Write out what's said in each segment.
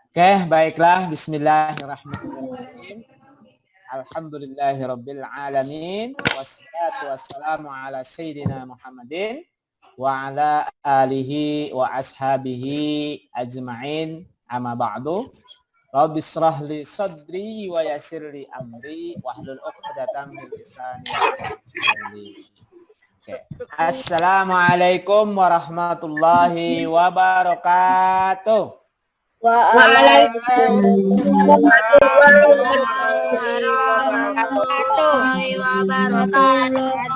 Oke, baiklah. Bismillahirrahmanirrahim. Alhamdulillahirabbil alamin. Wassalatu wassalamu ala sayyidina Muhammadin wa ala alihi wa ashabihi ajma'in. Amma ba'du. Rabbi israh li sadri wa yassir li amri wahlul 'uqdatam min lisani yafqahu qawli. Oke. Assalamualaikum warahmatullahi wabarakatuh. Waalaikumsalam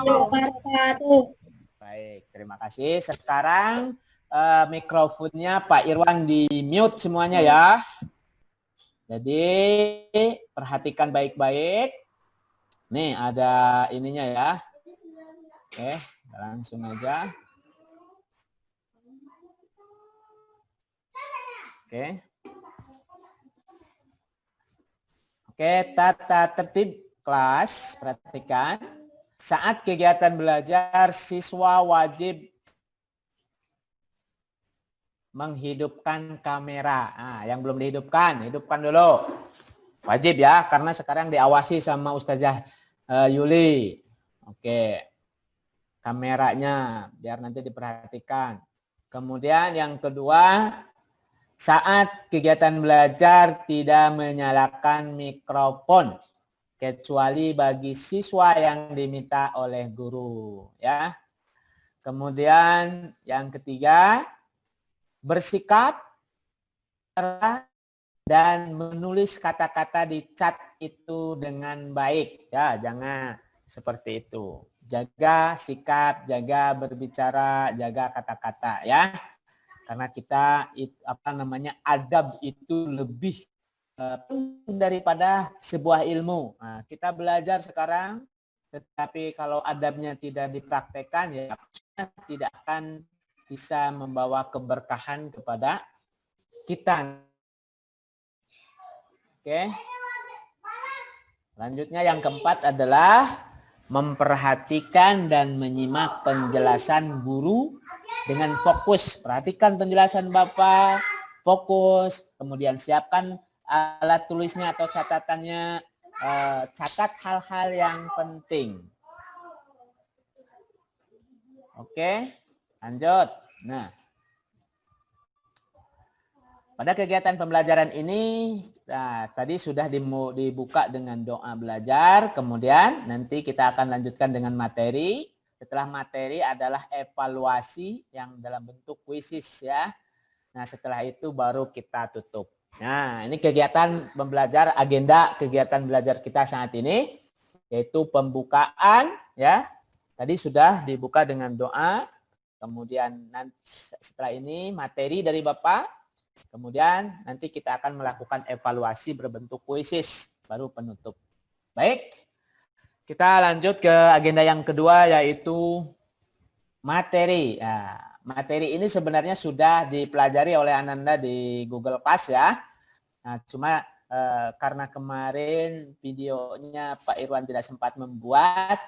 wabarakatuh. Baik, terima kasih. Sekarang mikrofonnya Pak Irwan di mute semuanya ya. Jadi perhatikan baik-baik. Nih ada ininya ya. Oke, langsung aja. Oke. Oke, tata tertib kelas, perhatikan. Saat kegiatan belajar, siswa wajib menghidupkan kamera. Nah, yang belum dihidupkan, hidupkan dulu. Wajib ya, karena sekarang diawasi sama Ustazah Yuli. Oke, kameranya biar nanti diperhatikan. Kemudian yang kedua, saat kegiatan belajar tidak menyalakan mikrofon kecuali bagi siswa yang diminta oleh guru ya. Kemudian yang ketiga, bersikap dan menulis kata-kata di chat itu dengan baik ya, jangan seperti itu. Jaga sikap, jaga berbicara, jaga kata-kata ya. Karena kita adab itu lebih daripada sebuah ilmu. Nah, kita belajar sekarang, tetapi kalau adabnya tidak dipraktekkan ya tidak akan bisa membawa keberkahan kepada kita. Oke. Lanjutnya yang keempat adalah memperhatikan dan menyimak penjelasan guru dengan fokus. Perhatikan penjelasan Bapak, fokus, kemudian siapkan alat tulisnya atau catatannya, catat hal-hal yang penting. Oke, lanjut. Nah, pada kegiatan pembelajaran ini, tadi sudah dibuka dengan doa belajar, kemudian nanti kita akan lanjutkan dengan materi. Setelah materi adalah evaluasi yang dalam bentuk kuisis ya. Nah, setelah itu baru kita tutup. Nah, ini kegiatan pembelajar, agenda kegiatan belajar kita saat ini, yaitu pembukaan ya. Tadi sudah dibuka dengan doa, kemudian nanti setelah ini materi dari Bapak, kemudian nanti kita akan melakukan evaluasi berbentuk kuisis, baru penutup. Baik, kita lanjut ke agenda yang kedua yaitu materi. Nah, materi ini sebenarnya sudah dipelajari oleh Ananda di Google Class ya. Nah, cuma karena kemarin videonya Pak Irwan tidak sempat membuat,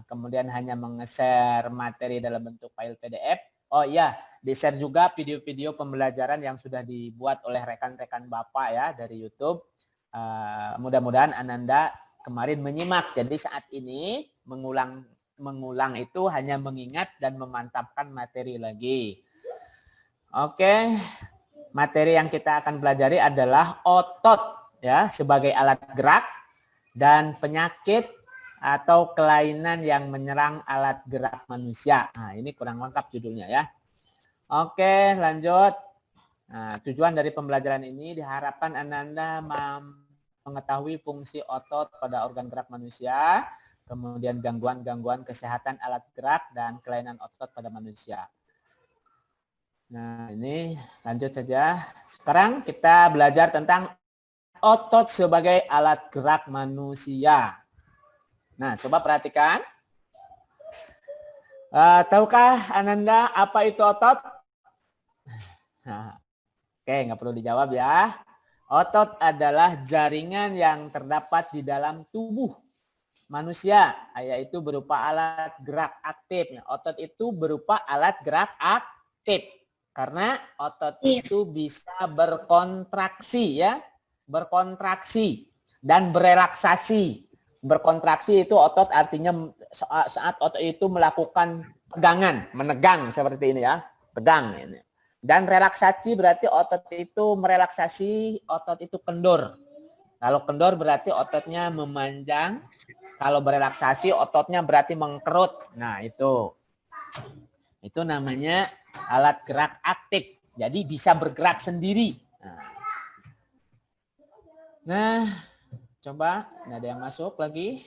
kemudian hanya meng-share materi dalam bentuk file PDF. Oh iya, di-share juga video-video pembelajaran yang sudah dibuat oleh rekan-rekan Bapak ya dari YouTube. Mudah-mudahan Ananda kemarin menyimak. Jadi saat ini mengulang itu hanya mengingat dan memantapkan materi lagi. Oke, materi yang kita akan pelajari adalah otot ya sebagai alat gerak dan penyakit atau kelainan yang menyerang alat gerak manusia. Nah, ini kurang lengkap judulnya ya. Oke, lanjut. Nah, tujuan dari pembelajaran ini diharapkan Ananda mengetahui fungsi otot pada organ gerak manusia, kemudian gangguan-gangguan kesehatan alat gerak dan kelainan otot pada manusia. Nah, ini lanjut saja. Sekarang kita belajar tentang otot sebagai alat gerak manusia. Nah, coba perhatikan. Tahukah Ananda apa itu otot? Nah, oke, nggak perlu dijawab ya. Otot adalah jaringan yang terdapat di dalam tubuh manusia, yaitu berupa alat gerak aktif. Otot itu berupa alat gerak aktif. Karena otot itu bisa berkontraksi ya, berkontraksi dan berelaksasi. Berkontraksi itu otot artinya saat otot itu melakukan pegangan, menegang seperti ini ya, tegang ini. Dan relaksasi berarti otot itu merelaksasi, otot itu kendor. Kalau kendor berarti ototnya memanjang, kalau berelaksasi ototnya berarti mengkerut. Nah, itu namanya alat gerak aktif. Jadi bisa bergerak sendiri. Nah, coba ini ada yang masuk lagi.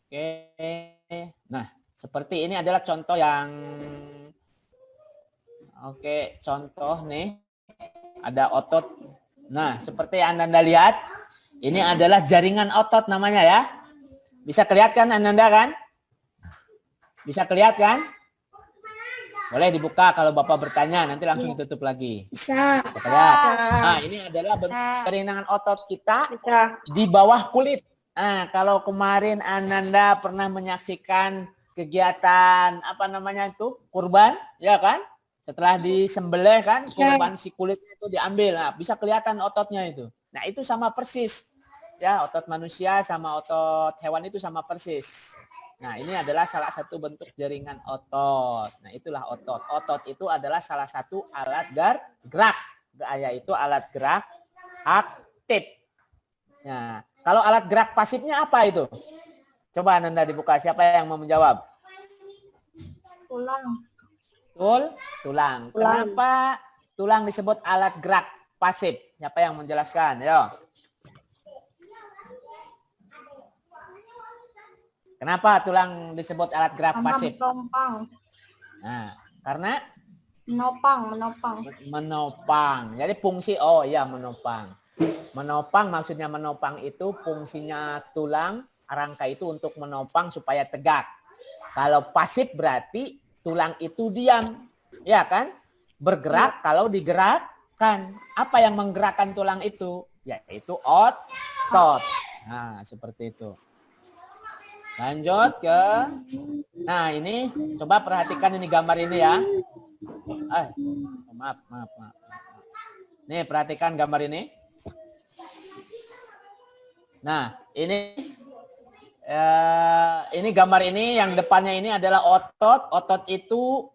Oke. Nah, seperti ini adalah contoh yang contoh nih. Ada otot. Nah, seperti yang Anda lihat, ini adalah jaringan otot namanya ya. Bisa kelihatan Anda kan? Bisa kelihatan? Boleh dibuka kalau Bapak bertanya, nanti langsung ditutup lagi. Bisa. Nah, ini adalah bentuk jaringan otot kita di bawah kulit. Nah, kalau kemarin Ananda pernah menyaksikan kegiatan apa namanya itu kurban, ya kan? Setelah disembelih kan, kurban si kulitnya itu diambil. Nah, bisa kelihatan ototnya itu. Nah, itu sama persis. Ya, otot manusia sama otot hewan itu sama persis. Nah, ini adalah salah satu bentuk jaringan otot. Nah, itulah otot. Otot itu adalah salah satu alat gerak, yaitu alat gerak aktif. Nah, kalau alat gerak pasifnya apa itu? Coba Nanda dibuka, siapa yang mau menjawab? Tulang. Betul, tulang. Kenapa tulang disebut alat gerak pasif? Siapa yang menjelaskan? Yo. Kenapa tulang disebut alat gerak pasif? Menopang. Nah, karena menopang. Jadi fungsi menopang. Menopang maksudnya menopang itu fungsinya tulang rangka itu untuk menopang supaya tegak. Kalau pasif berarti tulang itu diam, ya kan? Bergerak kalau digerakkan. Apa yang menggerakkan tulang itu? Yaitu otot. Nah, seperti itu. Lanjut ke, nah ini coba perhatikan ini gambar ini ya. Maaf. Nih perhatikan gambar ini. Nah ini gambar ini yang depannya ini adalah otot. Otot itu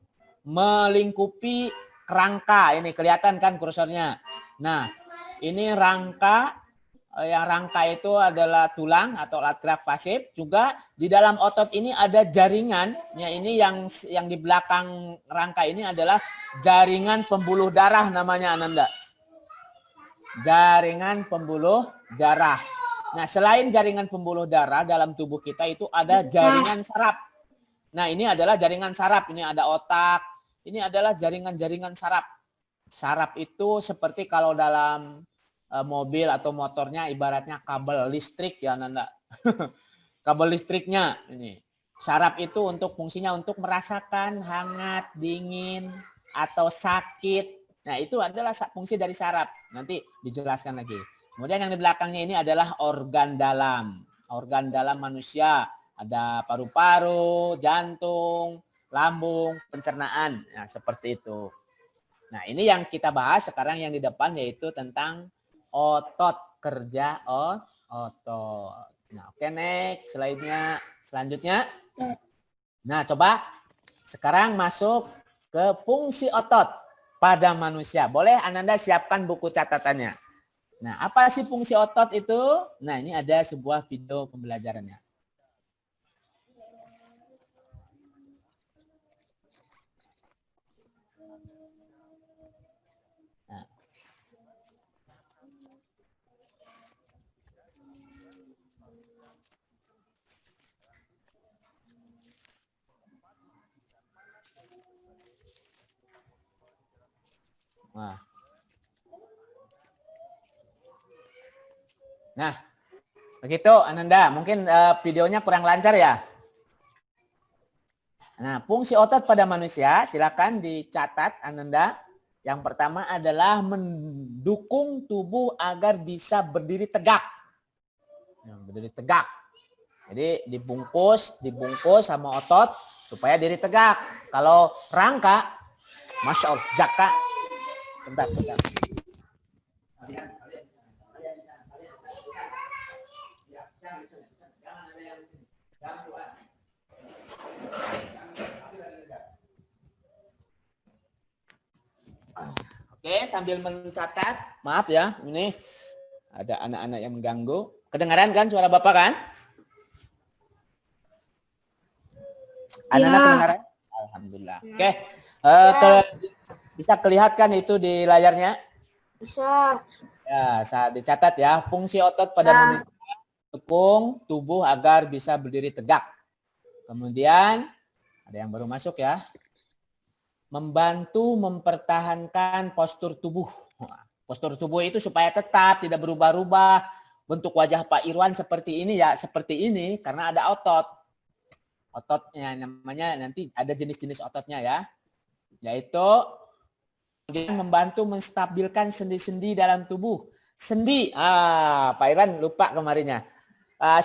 melingkupi kerangka. Ini kelihatan kan kursornya. Nah ini rangka. Yang rangka itu adalah tulang atau alat gerak pasif. Juga di dalam otot ini ada jaringan. Ya, ini yang di belakang rangka ini adalah jaringan pembuluh darah namanya Ananda. Jaringan pembuluh darah. Nah, selain jaringan pembuluh darah dalam tubuh kita itu ada jaringan saraf. Nah, ini adalah jaringan saraf. Ini ada otak. Ini adalah jaringan-jaringan saraf. Saraf itu seperti kalau dalam mobil atau motornya ibaratnya kabel listrik ya Nanda. Kabel listriknya ini. Saraf itu untuk fungsinya untuk merasakan hangat, dingin atau sakit. Nah, itu adalah fungsi dari saraf. Nanti dijelaskan lagi. Kemudian yang di belakangnya ini adalah organ dalam. Organ dalam manusia. Ada paru-paru, jantung, lambung, pencernaan. Nah, seperti itu. Nah, ini yang kita bahas sekarang yang di depan yaitu tentang otot, kerja otot. Nah, oke, next slide-nya selanjutnya. Nah, coba sekarang masuk ke fungsi otot pada manusia. Boleh Ananda siapkan buku catatannya. Nah, apa sih fungsi otot itu? Nah, ini ada sebuah video pembelajarannya. Nah, begitu Ananda. Mungkin videonya kurang lancar ya. Nah, fungsi otot pada manusia silakan dicatat Ananda. Yang pertama adalah mendukung tubuh agar bisa berdiri tegak. Berdiri tegak. Jadi dibungkus sama otot supaya diri tegak. Kalau rangka Masya Allah. Jaka. Bentar. Oke, sambil mencatat. Maaf ya, ini ada anak-anak yang mengganggu. Kedengaran kan suara Bapak kan? Anak-anak kedengaran? Alhamdulillah. Oke. Bisa kelihatan itu di layarnya? Bisa. Ya, saat dicatat ya. Fungsi otot pada manusia mendukung tubuh agar bisa berdiri tegak. Kemudian ada yang baru masuk ya. Membantu mempertahankan postur tubuh. Postur tubuh itu supaya tetap tidak berubah-ubah. Bentuk wajah Pak Irwan seperti ini ya, seperti ini karena ada otot. Ototnya namanya nanti ada jenis-jenis ototnya ya. Yaitu kemudian membantu menstabilkan sendi-sendi dalam tubuh. Sendi, Pak Irwan lupa kemarinnya.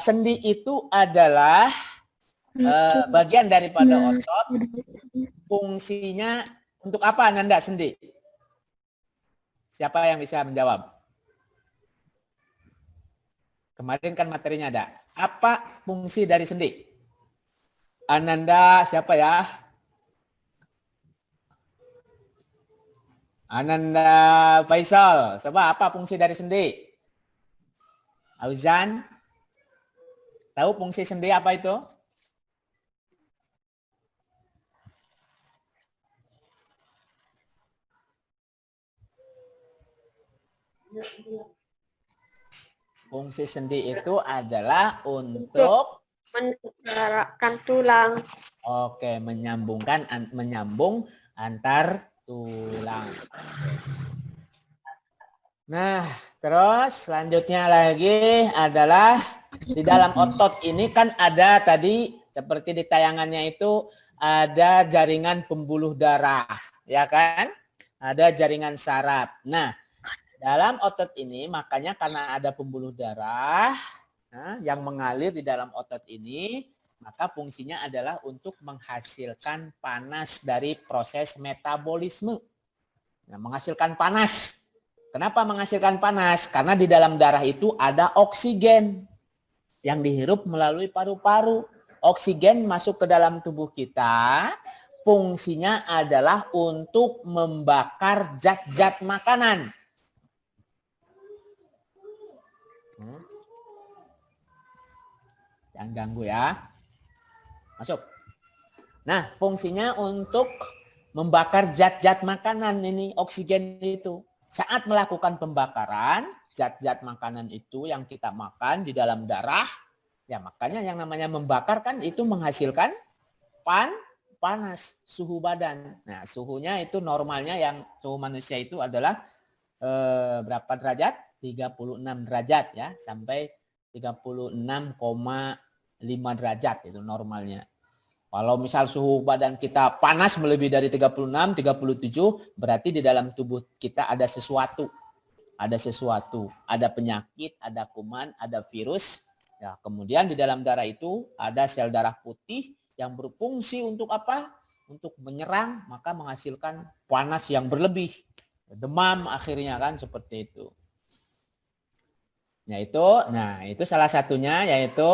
Sendi itu adalah bagian daripada otot. Fungsinya untuk apa Nanda sendi? Siapa yang bisa menjawab? Kemarin kan materinya ada. Apa fungsi dari sendi? Ananda siapa ya? Ananda Faisal. Coba apa fungsi dari sendi? Auzan? Tahu fungsi sendi apa itu? Fungsi sendi itu adalah untuk Menggerakkan tulang. oke, menyambung antar tulang. Nah, terus selanjutnya lagi adalah di dalam otot ini kan ada tadi seperti di tayangannya itu ada jaringan pembuluh darah, ya kan? Ada jaringan saraf. Nah, dalam otot ini makanya karena ada pembuluh darah yang mengalir di dalam otot ini, maka fungsinya adalah untuk menghasilkan panas dari proses metabolisme. Nah, menghasilkan panas. Kenapa menghasilkan panas? Karena di dalam darah itu ada oksigen yang dihirup melalui paru-paru. Oksigen masuk ke dalam tubuh kita, fungsinya adalah untuk membakar zat-zat makanan. Jangan ganggu ya. Masuk. Nah, fungsinya untuk membakar zat-zat makanan ini, oksigen itu. Saat melakukan pembakaran, zat-zat makanan itu yang kita makan di dalam darah, ya makanya yang namanya membakar kan itu menghasilkan panas, suhu badan. Nah, suhunya itu normalnya yang suhu manusia itu adalah berapa derajat? 36 derajat ya, sampai 36,5 derajat itu normalnya. Kalau misal suhu badan kita panas melebihi dari 36, 37, berarti di dalam tubuh kita ada sesuatu. Ada sesuatu, ada penyakit, ada kuman, ada virus. Ya, kemudian di dalam darah itu ada sel darah putih yang berfungsi untuk apa? Untuk menyerang, maka menghasilkan panas yang berlebih. Demam akhirnya kan seperti itu. Nah itu salah satunya, yaitu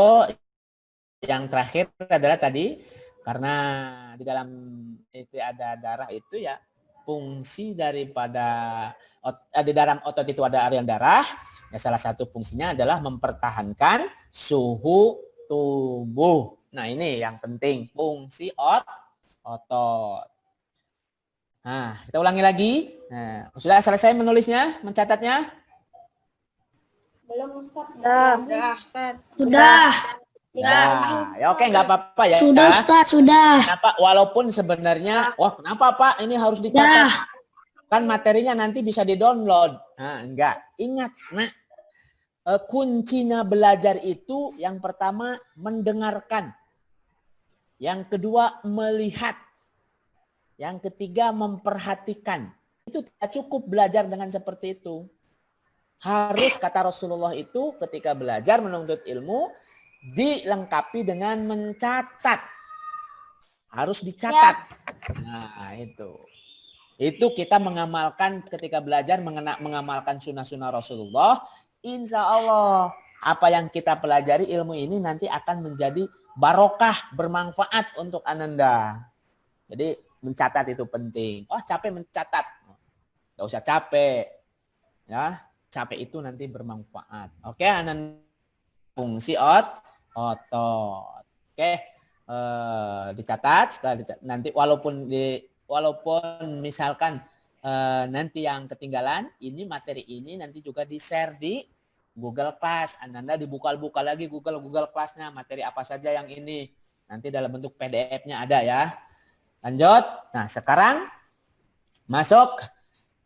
yang terakhir adalah tadi karena di dalam itu ada darah itu ya, fungsi daripada di dalam otot itu ada aliran darah. Ya, salah satu fungsinya adalah mempertahankan suhu tubuh. Nah ini yang penting, fungsi otot. Nah kita ulangi lagi. Nah, sudah selesai menulisnya, mencatatnya? Belum Ustaz. Sudah. Ya oke, nggak apa-apa ya. Sudah Ustaz, sudah. Kenapa? Walaupun sebenarnya, wah kenapa Pak ini harus dicatat? Kan materinya nanti bisa di-download. Nah, enggak. Ingat, kuncinya belajar itu yang pertama mendengarkan. Yang kedua melihat. Yang ketiga memperhatikan. Itu tidak cukup belajar dengan seperti itu. Harus kata Rasulullah itu ketika belajar menuntut ilmu dilengkapi dengan mencatat. Harus dicatat. Nah, itu. Itu kita mengamalkan ketika belajar mengamalkan sunnah-sunnah Rasulullah. Insya Allah apa yang kita pelajari ilmu ini nanti akan menjadi barokah, bermanfaat untuk Ananda. Jadi mencatat itu penting. Oh capek mencatat, nggak usah capek, ya capek itu nanti bermanfaat. Oke Ananda, fungsi otot. Oke dicatat. Setelah dicatat, nanti walaupun misalkan nanti yang ketinggalan, ini materi ini nanti juga di-share di Google Class. Anda dibuka lagi Google Class-nya, materi apa saja yang ini. Nanti dalam bentuk PDF-nya ada ya. Lanjut. Nah, sekarang masuk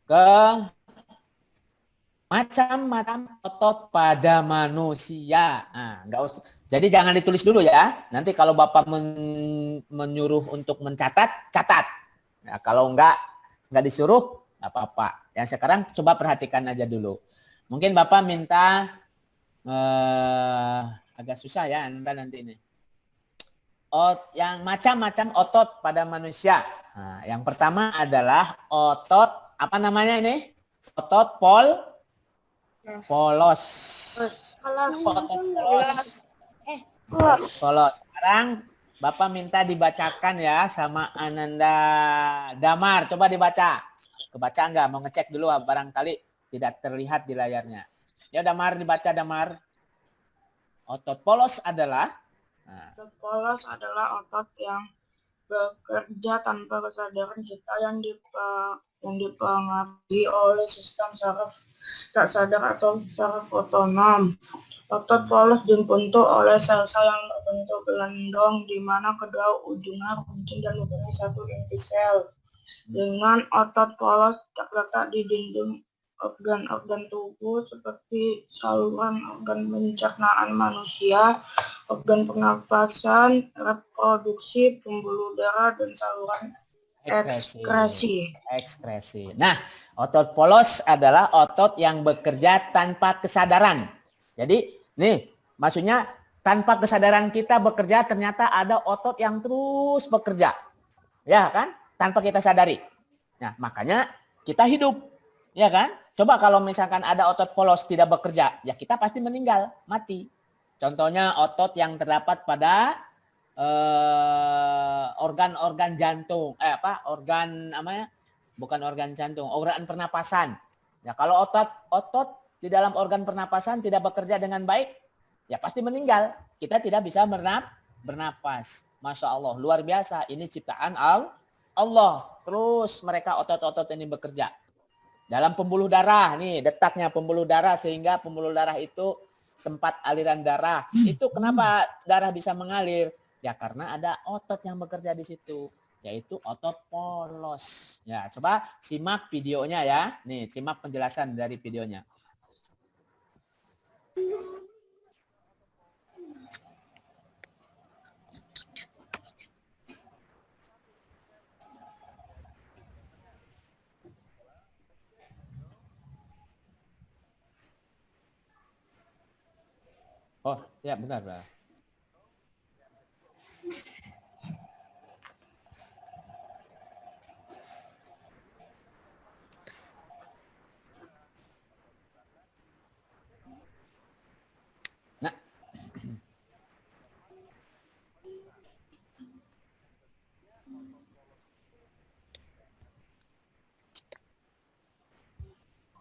ke macam-macam otot pada manusia. Nah, enggak usah. Jadi jangan ditulis dulu ya. Nanti kalau Bapak menyuruh untuk mencatat, catat. Nah, kalau enggak disuruh, enggak apa-apa. Yang sekarang coba perhatikan aja dulu. Mungkin Bapak minta agak susah ya nanti ini. Yang macam-macam otot pada manusia. Nah, yang pertama adalah otot apa namanya ini? Otot polos. Polos. Sekarang Bapak minta dibacakan ya sama Ananda Damar. Coba dibaca. Kebaca enggak? Mau ngecek dulu barangkali tidak terlihat di layarnya. Ya Damar, dibaca Damar. Otot polos adalah Otot polos adalah otot yang bekerja tanpa kesadaran kita yang dipengaruhi oleh sistem saraf tak sadar atau saraf otonom. Otot polos dibentuk oleh sel-sel yang berbentuk gelondong di mana kedua ujungnya runcing dan mempunyai satu inti sel. Dengan otot polos terletak di dinding organ-organ tubuh seperti saluran organ pencernaan manusia, organ pernapasan, reproduksi, pembuluh darah, dan saluran ekskresi. Nah, otot polos adalah otot yang bekerja tanpa kesadaran. Jadi, nih, maksudnya tanpa kesadaran kita bekerja ternyata ada otot yang terus bekerja. Ya kan? Tanpa kita sadari. Nah, makanya kita hidup. Ya kan? Coba kalau misalkan ada otot polos tidak bekerja, ya kita pasti meninggal, mati. Contohnya otot yang terdapat pada organ-organ jantung, bukan organ jantung, organ pernapasan. Ya kalau otot di dalam organ pernapasan tidak bekerja dengan baik, ya pasti meninggal. Kita tidak bisa bernapas. Masya Allah, luar biasa. Ini ciptaan Allah. Terus mereka otot-otot ini bekerja. Dalam pembuluh darah, nih detaknya pembuluh darah sehingga pembuluh darah itu tempat aliran darah. Itu kenapa darah bisa mengalir? Ya karena ada otot yang bekerja di situ, yaitu otot polos. Ya, coba simak videonya ya. Nih, simak penjelasan dari videonya. Oh, ya benar.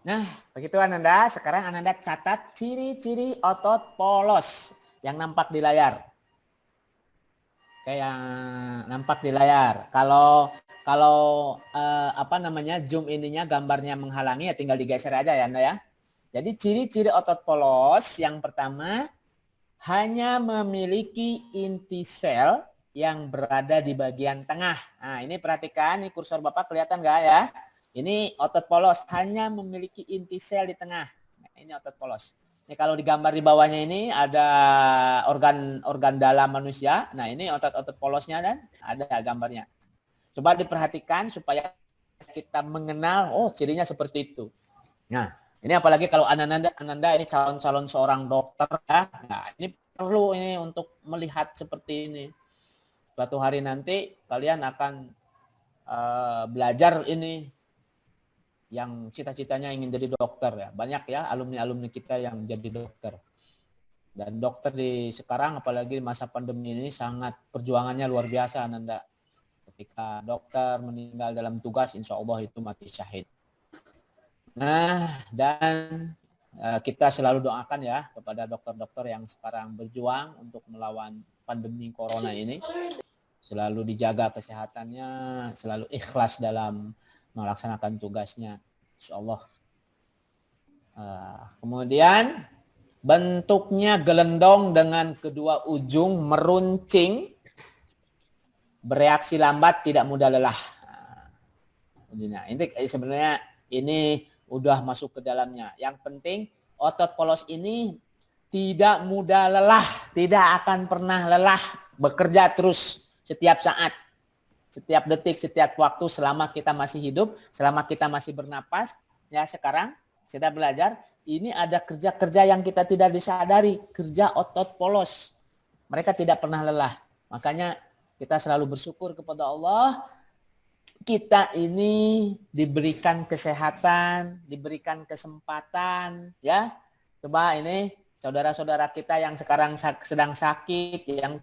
Nah, begitu Ananda. Sekarang Ananda catat ciri-ciri otot polos yang nampak di layar. Oke, yang nampak di layar. Kalau zoom ininya gambarnya menghalangi ya tinggal digeser aja ya Anda ya. Jadi ciri-ciri otot polos yang pertama hanya memiliki inti sel yang berada di bagian tengah. Nah, ini perhatikan, ini kursor Bapak kelihatan nggak ya? Ini otot polos hanya memiliki inti sel di tengah. Nah, ini otot polos. Ini kalau digambar di bawahnya ini ada organ dalam manusia. Nah, ini otot-otot polosnya dan ada gambarnya. Coba diperhatikan supaya kita mengenal, oh cirinya seperti itu. Nah, ini apalagi kalau Ananda ini calon seorang dokter ya. Nah, ini perlu ini untuk melihat seperti ini. Suatu hari nanti kalian akan belajar ini yang cita-citanya ingin jadi dokter ya. Banyak ya alumni-alumni kita yang jadi dokter. Dan dokter di sekarang apalagi di masa pandemi ini sangat perjuangannya luar biasa Ananda. Ketika dokter meninggal dalam tugas, insya Allah itu mati syahid. Nah, dan kita selalu doakan ya kepada dokter-dokter yang sekarang berjuang untuk melawan pandemi corona ini. Selalu dijaga kesehatannya, selalu ikhlas dalam melaksanakan tugasnya. Insya Allah. Kemudian bentuknya gelendong dengan kedua ujung meruncing, bereaksi lambat, tidak mudah lelah. Nah, ini sebenarnya ini udah masuk ke dalamnya. Yang penting otot polos ini tidak mudah lelah, tidak akan pernah lelah, bekerja terus setiap saat, setiap detik, setiap waktu selama kita masih hidup, selama kita masih bernapas. Ya sekarang kita belajar, ini ada kerja-kerja yang kita tidak disadari, kerja otot polos. Mereka tidak pernah lelah. Makanya kita selalu bersyukur kepada Allah. Kita ini diberikan kesehatan, diberikan kesempatan, ya. Coba ini saudara-saudara kita yang sekarang sedang sakit, yang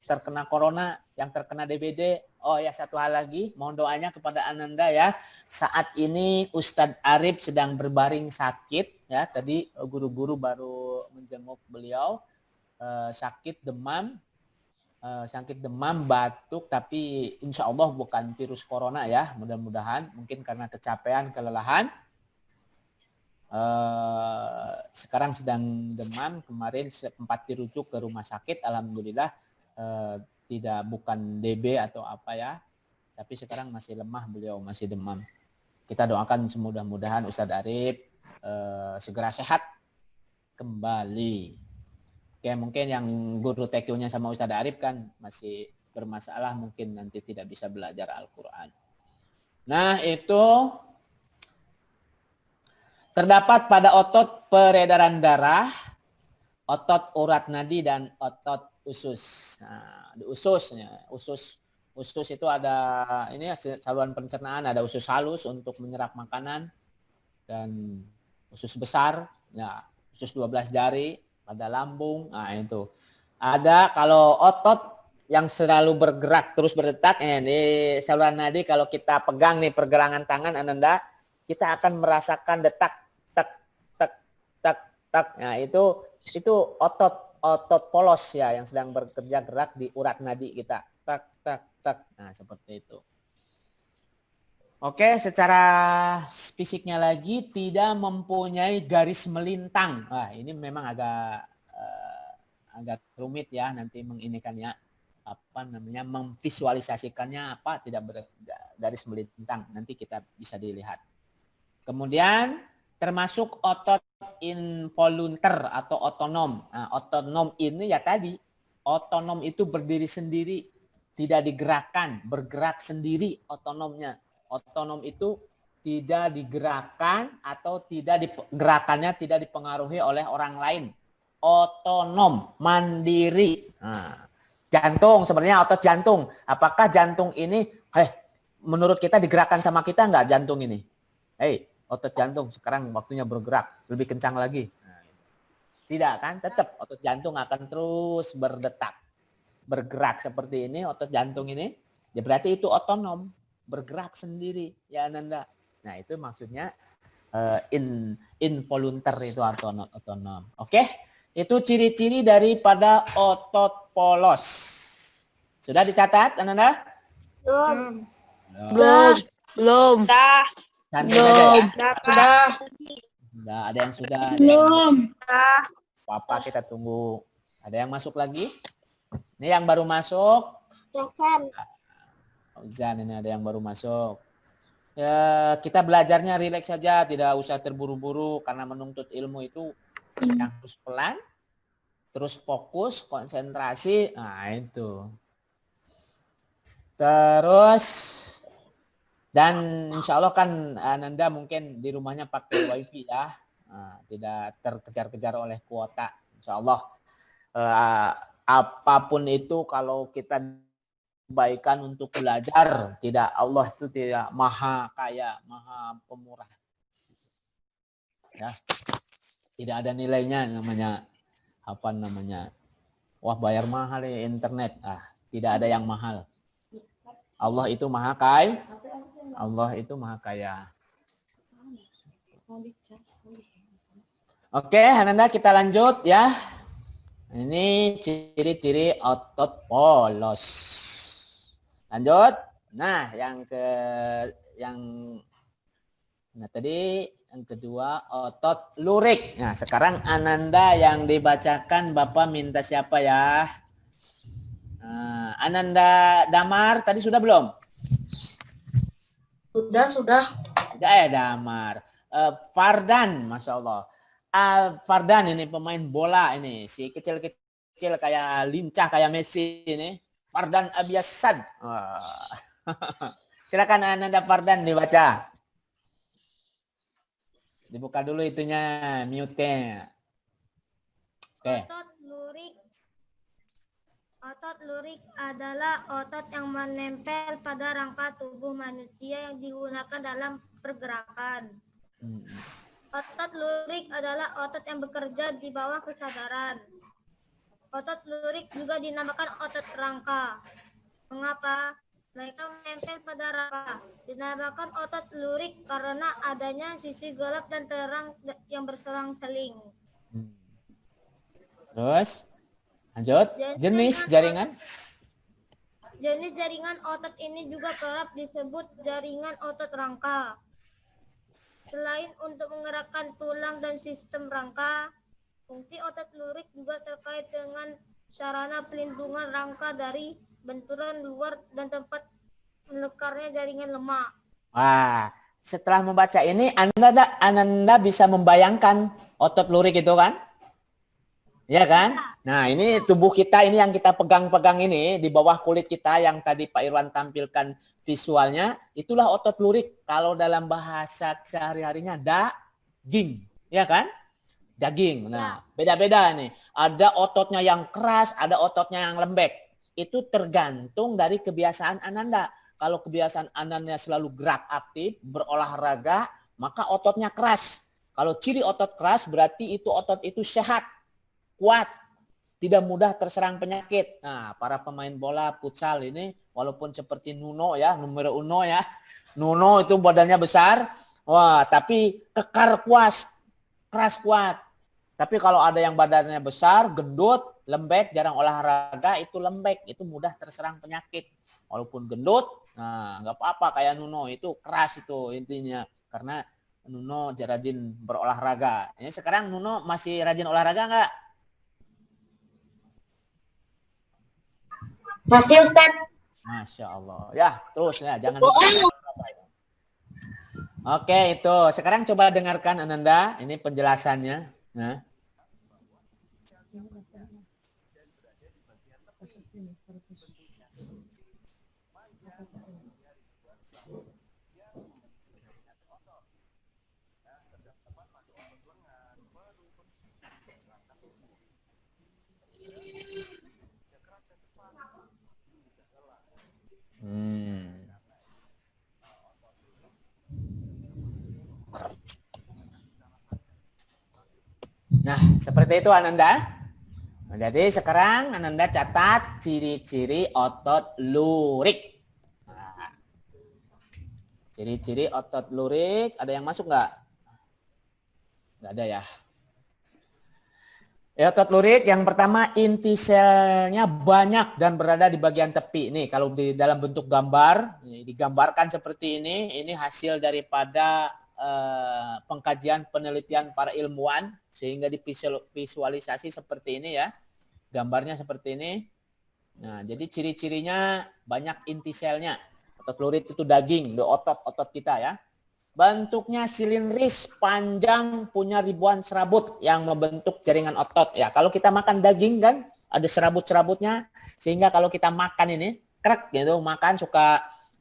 terkena corona, yang terkena DBD. Oh ya, satu hal lagi, mohon doanya kepada Ananda ya. Saat ini Ustadz Arif sedang berbaring sakit, ya. Tadi guru-guru baru menjenguk beliau, sakit demam. Sakit demam, batuk, tapi insya Allah bukan virus corona ya, mudah-mudahan, mungkin karena kecapean, kelelahan. Sekarang sedang demam, kemarin sempat dirujuk ke rumah sakit, alhamdulillah bukan DB atau apa ya, tapi sekarang masih lemah beliau, masih demam. Kita doakan semudah-mudahan Ustadz Arif segera sehat kembali. Oke, mungkin yang guru TQ-nya sama Ustadz Arif kan masih bermasalah, mungkin nanti tidak bisa belajar Al-Quran. Nah, itu terdapat pada otot peredaran darah, otot urat nadi, dan otot usus. Nah, di usus itu ada ini saluran pencernaan, ada usus halus untuk menyerap makanan, dan usus besar, ya, usus 12 jari pada lambung. Nah, itu ada kalau otot yang selalu bergerak terus berdetak, ini saluran nadi. Kalau kita pegang nih pergelangan tangan Ananda, kita akan merasakan detak tak tak tak tak. Nah, itu otot polos ya yang sedang bekerja gerak di urat nadi kita. Tak tak tak. Nah, seperti itu. Oke, secara fisiknya lagi tidak mempunyai garis melintang. Wah, ini memang agak rumit ya nanti menginikannya, apa namanya, memvisualisasikannya apa, tidak bergaris melintang. Nanti kita bisa dilihat. Kemudian termasuk otot involunter atau otonom. Nah, otonom ini ya tadi, otonom itu berdiri sendiri, tidak digerakkan, bergerak sendiri otonomnya. Otonom itu tidak digerakkan atau gerakannya tidak dipengaruhi oleh orang lain. Otonom, mandiri. Nah, jantung sebenarnya otot jantung. Apakah jantung ini, menurut kita digerakkan sama kita nggak jantung ini? Otot jantung sekarang waktunya bergerak, lebih kencang lagi. Nah, tidak kan? Tetap otot jantung akan terus berdetak, bergerak seperti ini. Otot jantung ini, ya berarti itu otonom, bergerak sendiri ya Ananda. Nah, itu maksudnya involunter itu otonom. Oke, itu ciri-ciri daripada otot polos. Sudah dicatat Ananda? Belum. Belum. Dah. Santai aja ya. Sudah. Sudah, ada yang sudah. Belum. Apa kita tunggu. Ada yang masuk lagi? Ini yang baru masuk. Jangan. Fauzan, ini ada yang baru masuk. Ya, kita belajarnya rileks saja, tidak usah terburu-buru, karena menuntut ilmu itu yang harus pelan, terus fokus, konsentrasi. Nah, itu. Terus, dan insya Allah kan Ananda mungkin di rumahnya pakai wifi ya, tidak terkejar-kejar oleh kuota. Insya Allah apapun itu kalau kita kebaikan untuk belajar. Tidak, Allah itu tidak maha kaya, maha pemurah. Ya. Tidak ada nilainya namanya wah bayar mahal ya internet. Tidak ada yang mahal. Allah itu maha kaya. Allah itu maha kaya. Oke, Ananda kita lanjut ya. Ini ciri-ciri otot polos. Lanjut. Nah, tadi yang kedua otot lurik. Nah, sekarang Ananda yang dibacakan Bapak minta siapa ya? Nah, Ananda Damar tadi sudah belum? Sudah. Sudah ya Damar. Fardan, Masya Allah. Fardan ini pemain bola ini. Si kecil-kecil kayak lincah kayak Messi ini. Fardan Abiasad. Silakan Ananda Fardan dibaca. Dibuka dulu itunya, mute-nya. Oke. Otot lurik adalah otot yang menempel pada rangka tubuh manusia yang digunakan dalam pergerakan. Otot lurik adalah otot yang bekerja di bawah kesadaran. Otot lurik juga dinamakan otot rangka. Mengapa? Mereka menempel pada rangka. Dinamakan otot lurik karena adanya sisi gelap dan terang yang berselang-seling. Terus, lanjut. Jenis jaringan? Jenis jaringan otot ini juga kerap disebut jaringan otot rangka. Selain untuk menggerakkan tulang dan sistem rangka, fungsi otot lurik juga terkait dengan sarana pelindungan rangka dari benturan luar dan tempat melekarnya jaringan lemak. Wah, setelah membaca ini Ananda bisa membayangkan otot lurik itu kan? Ya kan? Nah, ini tubuh kita ini yang kita pegang-pegang ini di bawah kulit kita yang tadi Pak Irwan tampilkan visualnya, itulah otot lurik. Kalau dalam bahasa sehari-harinya daging, ya kan? Daging. Nah, beda-beda nih. Ada ototnya yang keras, ada ototnya yang lembek. Itu tergantung dari kebiasaan Ananda. Kalau kebiasaan Ananda selalu gerak aktif, berolahraga, maka ototnya keras. Kalau ciri otot keras berarti itu otot itu sehat, kuat, tidak mudah terserang penyakit. Nah, para pemain bola futsal ini walaupun seperti Nuno ya, numero uno ya. Nuno itu badannya besar, wah, tapi kekar keras kuat. Tapi kalau ada yang badannya besar, gendut, lembek, jarang olahraga, itu lembek, itu mudah terserang penyakit. Walaupun gendut, nah nggak apa-apa kayak Nuno, itu keras itu intinya. Karena Nuno rajin berolahraga. Ini sekarang Nuno masih rajin olahraga nggak? Masih Ustaz. Masya Allah. Ya, terus ya, jangan. Oke, itu. Sekarang coba dengarkan Ananda, ini penjelasannya. Nah. Nah, seperti itu Ananda. Nah, jadi sekarang Ananda catat ciri-ciri otot lurik. Nah, ciri-ciri otot lurik, ada yang masuk nggak? Nggak ada ya. Otot lurik yang pertama inti selnya banyak dan berada di bagian tepi. Nih kalau di dalam bentuk gambar, digambarkan seperti ini hasil daripada pengkajian penelitian para ilmuwan sehingga divisualisasi seperti ini ya. Gambarnya seperti ini. Nah, jadi ciri-cirinya banyak inti selnya. Otot lurik itu daging, otot kita ya. Bentuknya silindris, panjang, punya ribuan serabut yang membentuk jaringan otot. Ya, kalau kita makan daging kan ada serabut-serabutnya sehingga kalau kita makan ini krek gitu, makan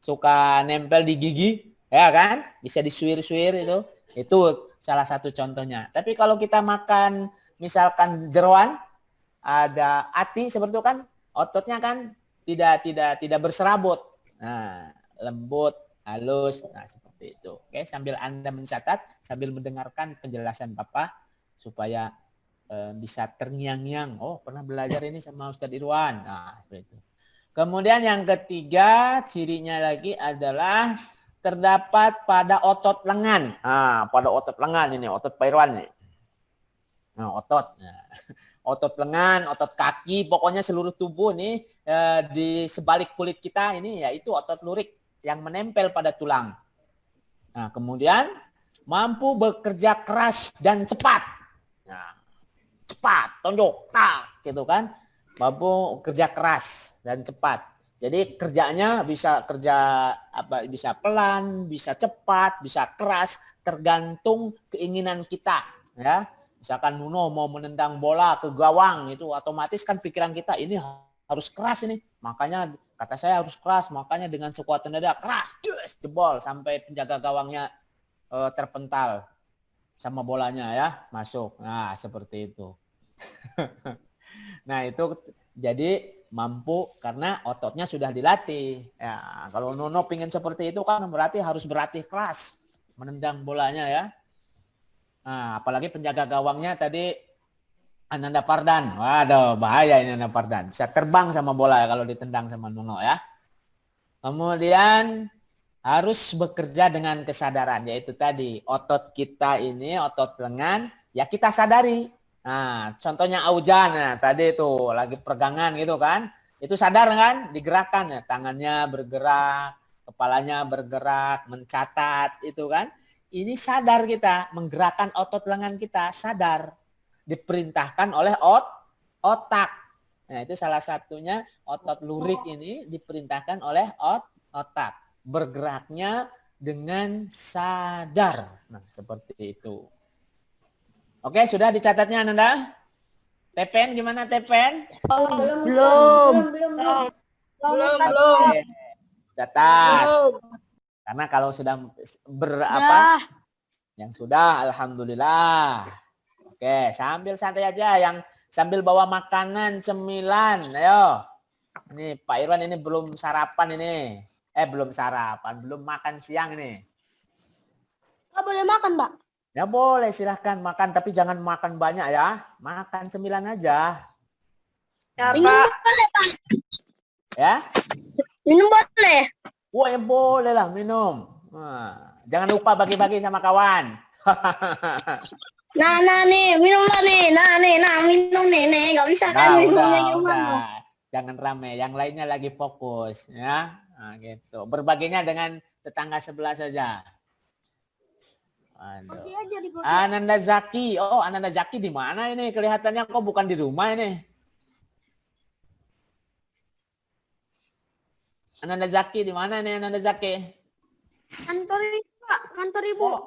suka nempel di gigi, ya kan? Bisa disuir-suir itu. Itu salah satu contohnya. Tapi kalau kita makan misalkan jeroan, ada ati seperti itu kan, ototnya kan tidak berserabut. Nah, lembut, halus. Nah, seperti itu. Oke, sambil Anda mencatat, sambil mendengarkan penjelasan Papa supaya bisa terngiang-ngiang. Oh, pernah belajar ini sama Ustadz Irwan. Nah, itu. Kemudian yang ketiga, cirinya lagi adalah terdapat pada otot lengan. Nah, pada otot lengan ini, otot Pak Irwan nih. Nah, otot. Nah, otot lengan, otot kaki, pokoknya seluruh tubuh nih di sebalik kulit kita ini yaitu otot lurik yang menempel pada tulang. Nah, kemudian mampu bekerja keras dan cepat. Nah, cepat, tonjok, tak, gitu kan. Mampu kerja keras dan cepat. Jadi kerjanya bisa kerja bisa pelan, bisa cepat, bisa keras, tergantung keinginan kita, ya. Misalkan Nuno mau menendang bola ke gawang itu otomatis kan pikiran kita ini harus keras ini. Makanya kata saya harus keras, makanya dengan sekuat tenaga keras, jebol sampai penjaga gawangnya terpental sama bolanya ya, masuk. Nah, seperti itu. Nah, itu jadi mampu karena ototnya sudah dilatih. Ya, kalau Nuno pingin seperti itu kan berarti harus berlatih keras menendang bolanya ya. Nah, apalagi penjaga gawangnya tadi Ananda Pardan. Waduh, bahaya ini Ananda Pardan. Bisa terbang sama bola ya kalau ditendang sama Nuno ya. Kemudian harus bekerja dengan kesadaran, yaitu tadi otot kita ini, otot lengan, ya kita sadari. Nah, contohnya Aujan, nah, tadi itu lagi peregangan gitu kan, itu sadar kan, digerakkan ya, tangannya bergerak, kepalanya bergerak, mencatat itu kan, ini sadar kita, menggerakkan otot lengan kita, sadar, diperintahkan oleh otak. Nah, itu salah satunya otot lurik ini diperintahkan oleh otak, bergeraknya dengan sadar. Nah, seperti itu. Oke, sudah dicatatnya Ananda? Tepen gimana Tepen? Belum. Catat. Karena kalau sudah berapa? Yang sudah, alhamdulillah. Oke, sambil santai aja, yang sambil bawa makanan, cemilan, ayo. Ini Pak Irwan ini belum sarapan ini. Belum sarapan, belum makan siang ini. Nggak boleh makan, Mbak. Ya boleh, silahkan makan, tapi jangan makan banyak ya. Makan cemilan aja. Ya, Minum Pak. boleh, Pak. Ya? Minum boleh. Wah, ya boleh lah minum. Nah, jangan lupa bagi-bagi sama kawan. Nah, nih, minum lah nih. Minum nih. Nggak bisa kan minumnya gimana? Jangan rame, yang lainnya lagi fokus. Ya, nah, gitu. Berbaginya dengan tetangga sebelah saja. Aduh. Ananda Zaki. Oh, Ananda Zaki di mana ini? Kelihatannya kok bukan di rumah ini. Ananda Zaki di mana nih Ananda Zaki? Kantor ibu, Pak. Kantor ibu. Oh,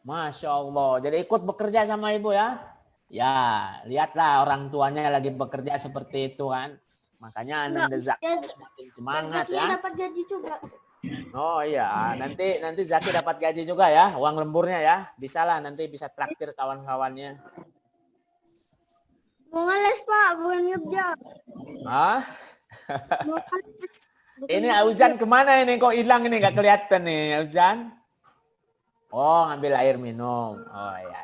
Masya Allah. Jadi ikut bekerja sama ibu ya? Ya, lihatlah orang tuanya lagi bekerja seperti itu kan. Makanya Ananda Zaki semakin semangat ya. Dapat gaji juga. Oh iya, nanti Zaki dapat gaji juga ya, uang lemburnya ya. Bisalah nanti bisa traktir kawan-kawannya. Mau ngeles, Pak, bukan kerja. Hah? Mau ngeles. Ini Auzan kemana ini? Kok hilang ini? Gak kelihatan nih Auzan. Oh, ngambil air minum. Oh ya.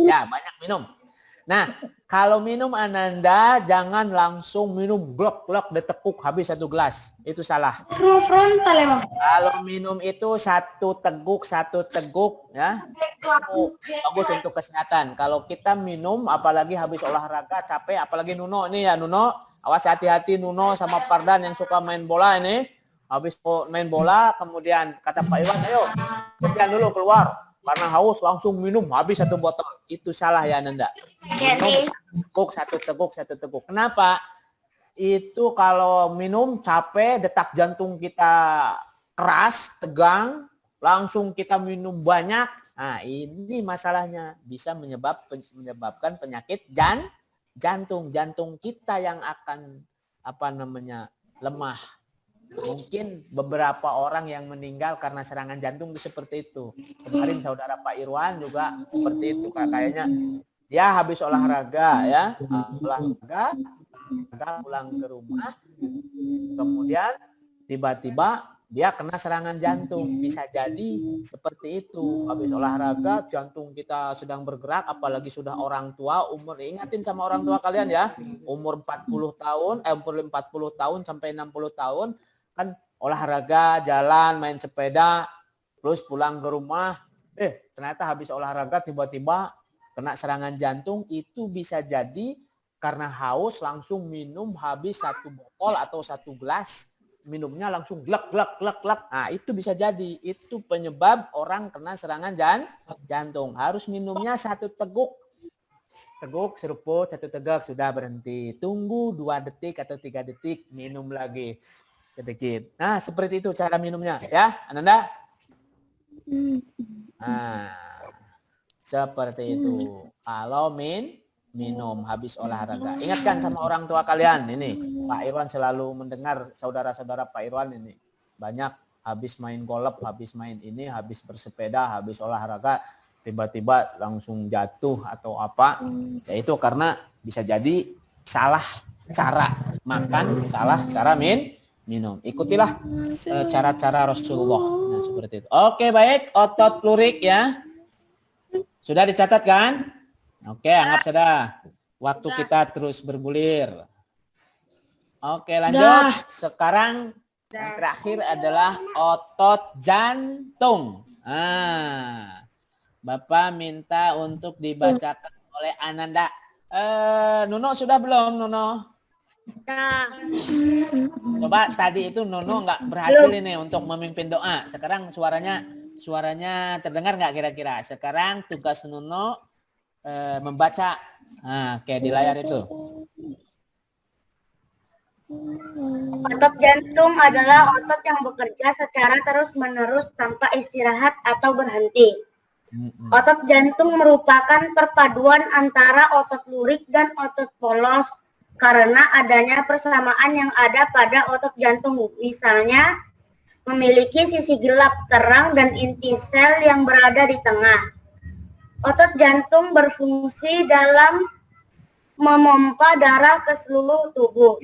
Ya, banyak minum. Nah, kalau minum Ananda jangan langsung minum glok-glok ditepuk habis satu gelas. Itu salah. Frontal emang. Kalau minum itu satu teguk ya. Itu bagus untuk kesehatan. Kalau kita minum apalagi habis olahraga capek, apalagi Nuno nih ya Nuno, awas hati-hati Nuno sama Pardan yang suka main bola ini. Habis main bola kemudian kata Pak Iwan, ayo jalan dulu keluar. Karena haus langsung minum habis satu botol. Itu salah ya Ananda. Minum satu teguk. Kenapa? Itu kalau minum capek, detak jantung kita keras, tegang, langsung kita minum banyak. Nah, ini masalahnya bisa menyebabkan penyakit jantung. Jantung kita yang akan lemah. Mungkin beberapa orang yang meninggal karena serangan jantung itu seperti itu. Kemarin saudara Pak Irwan juga seperti itu. Kayaknya dia habis olahraga ya. Olahraga pulang ke rumah Kemudian tiba-tiba dia kena serangan jantung. Bisa jadi seperti itu. Habis olahraga, jantung kita sedang bergerak, apalagi sudah orang tua, umur, ingatin sama orang tua kalian ya, umur 40 tahun, umur 40 tahun sampai 60 tahun, kan olahraga, jalan, main sepeda, terus pulang ke rumah, ternyata habis olahraga tiba-tiba kena serangan jantung. Itu bisa jadi karena haus langsung minum habis 1 botol atau 1 gelas. Minumnya langsung glek. Nah, itu bisa jadi. Itu penyebab orang kena serangan jantung. Harus minumnya 1 teguk. Teguk, seruput, 1 teguk, sudah berhenti. Tunggu 2 detik atau 3 detik, minum lagi sedikit. Nah, seperti itu cara minumnya. Ya, Ananda? Nah, seperti itu. Kalau minum habis olahraga. Ingatkan sama orang tua kalian ini. Pak Irwan selalu mendengar saudara-saudara Pak Irwan ini. Banyak habis main golf, habis main ini, habis bersepeda, habis olahraga, tiba-tiba langsung jatuh atau apa. Ya itu karena bisa jadi salah cara makan, salah cara minum. Ikutilah cara-cara Rasulullah. Nah, seperti itu. Oke, baik. Otot lurik ya. Sudah dicatat kan? Oke, anggap sudah. Waktu kita terus bergulir. Oke, lanjut. Sekarang yang terakhir adalah otot jantung. Bapak minta untuk dibacakan oleh Ananda. Nuno sudah belum, Nuno? Coba tadi itu Nuno nggak berhasil ini untuk memimpin doa. Sekarang suaranya terdengar nggak kira-kira? Sekarang tugas Nuno membaca. Kayak di layar itu. Otot jantung adalah otot yang bekerja secara terus-menerus tanpa istirahat atau berhenti. Otot jantung merupakan perpaduan antara otot lurik dan otot polos karena adanya persamaan yang ada pada otot jantung. Misalnya, memiliki sisi gelap, terang, dan inti sel yang berada di tengah. Otot jantung berfungsi dalam memompa darah ke seluruh tubuh.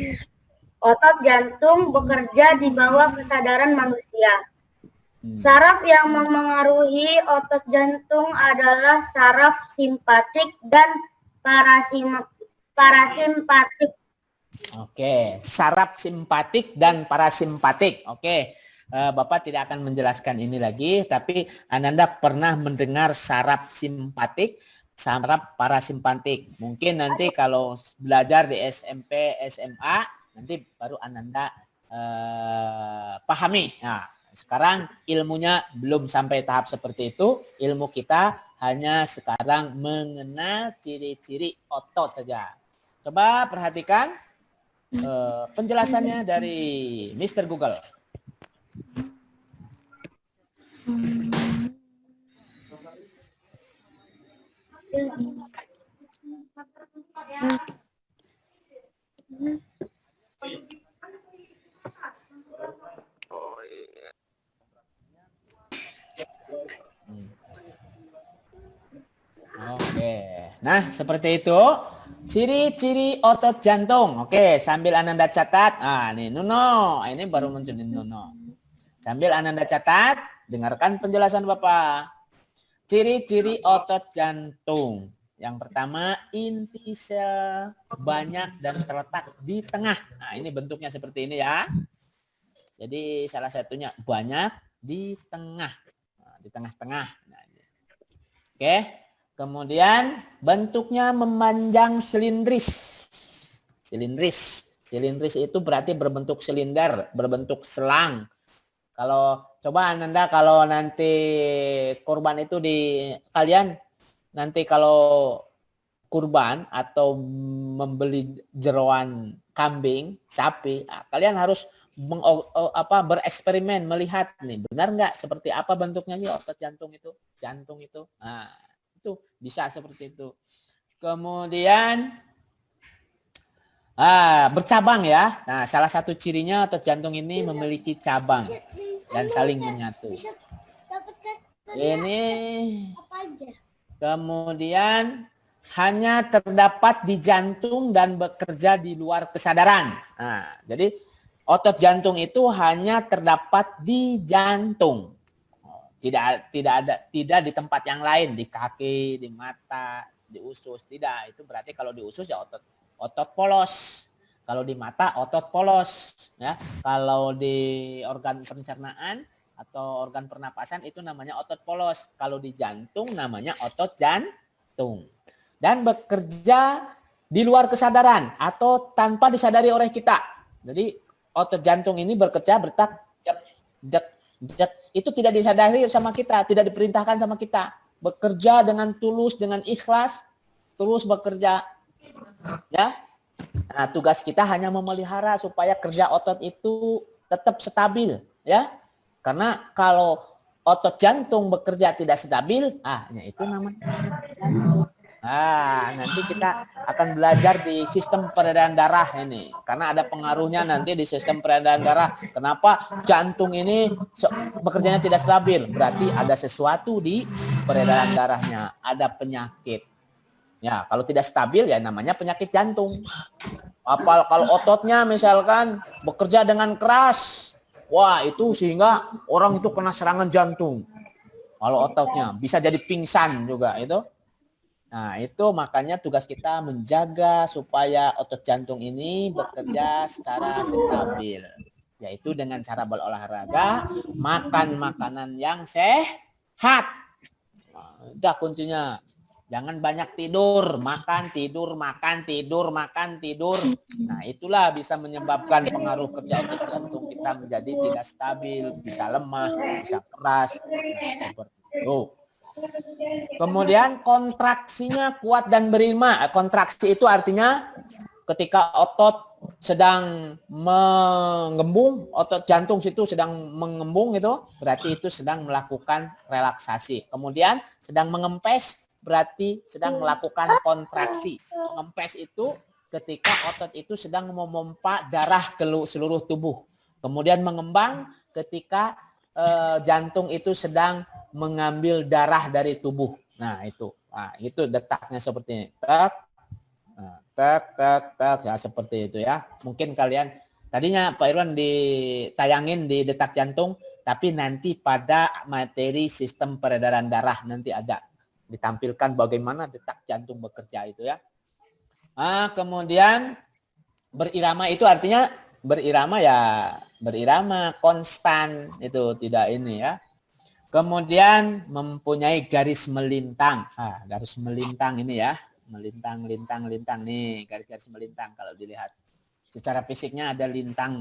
Otot jantung bekerja di bawah kesadaran manusia. Saraf yang memengaruhi otot jantung adalah saraf simpatik dan parasimpatik. Oke, saraf simpatik dan parasimpatik. Oke, Bapak tidak akan menjelaskan ini lagi, tapi Ananda pernah mendengar saraf simpatik, saraf parasimpatik. Mungkin nanti kalau belajar di SMP, SMA, nanti baru Ananda pahami. Nah, sekarang ilmunya belum sampai tahap seperti itu. Ilmu kita hanya sekarang mengenal ciri-ciri otot saja. Coba perhatikan penjelasannya dari Mr. Google. Oke, nah seperti itu ciri-ciri otot jantung. Oke, sambil Ananda catat. Nih Nuno, ini baru muncul Nuno. Sambil Ananda catat, dengarkan penjelasan Bapak. Ciri-ciri otot jantung. Yang pertama, inti sel banyak dan terletak di tengah. Nah, ini bentuknya seperti ini ya. Jadi salah satunya banyak di tengah. Nah, di tengah-tengah. Nah, oke. Kemudian bentuknya memanjang silindris. Silindris itu berarti berbentuk silinder, berbentuk selang. Kalau coba Ananda kalau nanti kurban itu di kalian nanti kalau kurban atau membeli jeroan kambing, sapi, kalian harus bereksperimen melihat nih benar nggak seperti apa bentuknya sih otot jantung itu. Nah, itu bisa seperti itu. Kemudian bercabang ya. Nah, salah satu cirinya otot jantung ini memiliki cabang dan saling menyatu. Ini kemudian hanya terdapat di jantung dan bekerja di luar kesadaran. Nah, jadi Otot jantung itu hanya terdapat di jantung. Tidak di tempat yang lain, di kaki, di mata, di usus, tidak. Itu berarti kalau di usus ya otot polos. Kalau di mata otot polos, ya. Kalau di organ pencernaan atau organ pernapasan itu namanya otot polos. Kalau di jantung namanya otot jantung. Dan bekerja di luar kesadaran atau tanpa disadari oleh kita. Jadi otot jantung ini bekerja bertak itu tidak disadari sama kita, tidak diperintahkan sama kita. Bekerja dengan tulus, dengan ikhlas, terus bekerja. Ya. Nah, tugas kita hanya memelihara supaya kerja otot itu tetap stabil, ya. Karena kalau otot jantung bekerja tidak stabil, itu namanya jantung. Nanti kita akan belajar di sistem peredaran darah ini. Karena ada pengaruhnya nanti di sistem peredaran darah. Kenapa jantung ini bekerjanya tidak stabil? Berarti ada sesuatu di peredaran darahnya. Ada penyakit. Ya, kalau tidak stabil ya namanya penyakit jantung. Kalau ototnya misalkan bekerja dengan keras. Wah, itu sehingga orang itu kena serangan jantung. Kalau ototnya bisa jadi pingsan juga itu. Nah, itu makanya tugas kita menjaga supaya otot jantung ini bekerja secara stabil. Yaitu dengan cara berolahraga, makan makanan yang sehat. Udah kuncinya. Jangan banyak tidur, makan, tidur, makan, tidur, makan, tidur. Nah, itulah bisa menyebabkan pengaruh kerja otot jantung kita menjadi tidak stabil, bisa lemah, bisa keras. Nah, seperti itu. Kemudian kontraksinya kuat dan berima. Kontraksi itu artinya ketika otot sedang mengembung, otot jantung situ sedang mengembung itu, berarti itu sedang melakukan relaksasi. Kemudian sedang mengempes, berarti sedang melakukan kontraksi. Mengempes itu ketika otot itu sedang memompa darah ke seluruh tubuh. Kemudian mengembang ketika jantung itu sedang mengambil darah dari tubuh. Nah, itu. Nah, itu detaknya seperti ini. Tak, ya seperti itu ya. Mungkin kalian tadinya Pak Irwan ditayangin di detak jantung, tapi nanti pada materi sistem peredaran darah nanti ada ditampilkan bagaimana detak jantung bekerja itu ya. Kemudian berirama itu artinya berirama konstan itu tidak ini ya. Kemudian mempunyai garis melintang. Garis melintang ini ya. Melintang nih, garis-garis melintang kalau dilihat. Secara fisiknya ada lintang,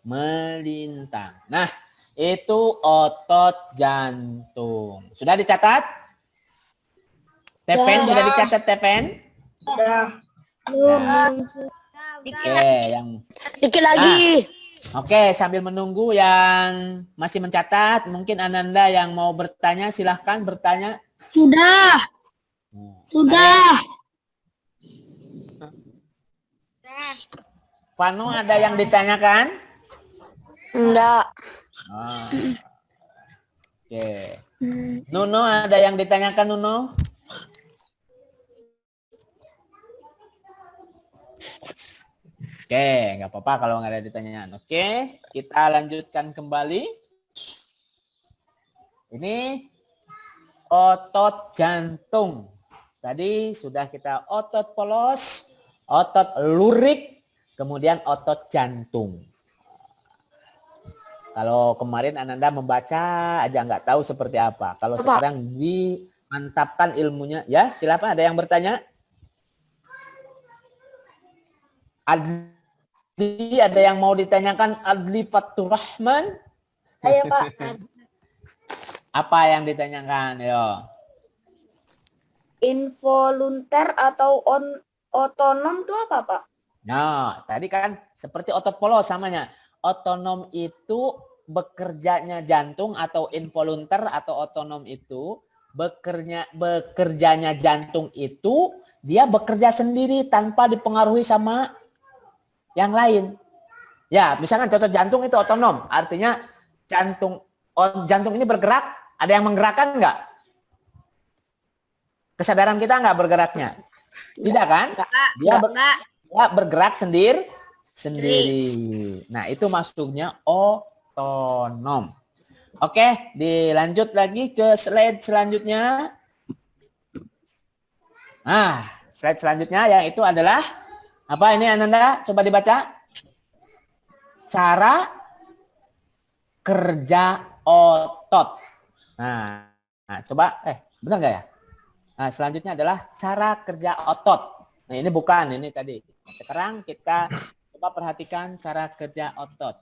melintang. Nah, itu otot jantung. Sudah dicatat? Tepen sudah dicatat Tepen? Sudah. Oke, yang dikit lagi. Oke, sambil menunggu yang masih mencatat, mungkin Ananda yang mau bertanya silahkan bertanya. Sudah. Vano ada yang ditanyakan? Enggak. Oke. Nuno ada yang ditanyakan Nuno? Oke, nggak apa-apa kalau nggak ada ditanyakan. Oke, kita lanjutkan kembali. Ini otot jantung. Tadi sudah kita otot polos, otot lurik, kemudian otot jantung. Kalau kemarin Ananda membaca aja nggak tahu seperti apa. Kalau sekarang dimantapkan ilmunya, ya silakan ada yang bertanya. Adli, ada yang mau ditanyakan? Adli Fatur Rahman? Ayo Pak. Apa yang ditanyakan? Yo. Involunter atau otonom itu apa Pak? Nah, tadi kan seperti otot polos samanya. Otonom itu bekerjanya jantung atau involunter atau otonom itu bekerjanya jantung itu dia bekerja sendiri tanpa dipengaruhi sama yang lain. Ya, misalkan contoh jantung itu otonom, artinya jantung ini bergerak, ada yang menggerakkan enggak? Kesadaran kita enggak bergeraknya? Tidak kan? Dia bergerak sendiri, sendiri. Nah, itu maksudnya otonom. Oke, dilanjut lagi ke slide selanjutnya. Nah, slide selanjutnya yang itu adalah apa ini Ananda? Coba dibaca. Cara kerja otot. Nah, coba benar nggak ya? Nah, selanjutnya adalah cara kerja otot. Nah, ini bukan, ini tadi. Sekarang kita coba perhatikan cara kerja otot.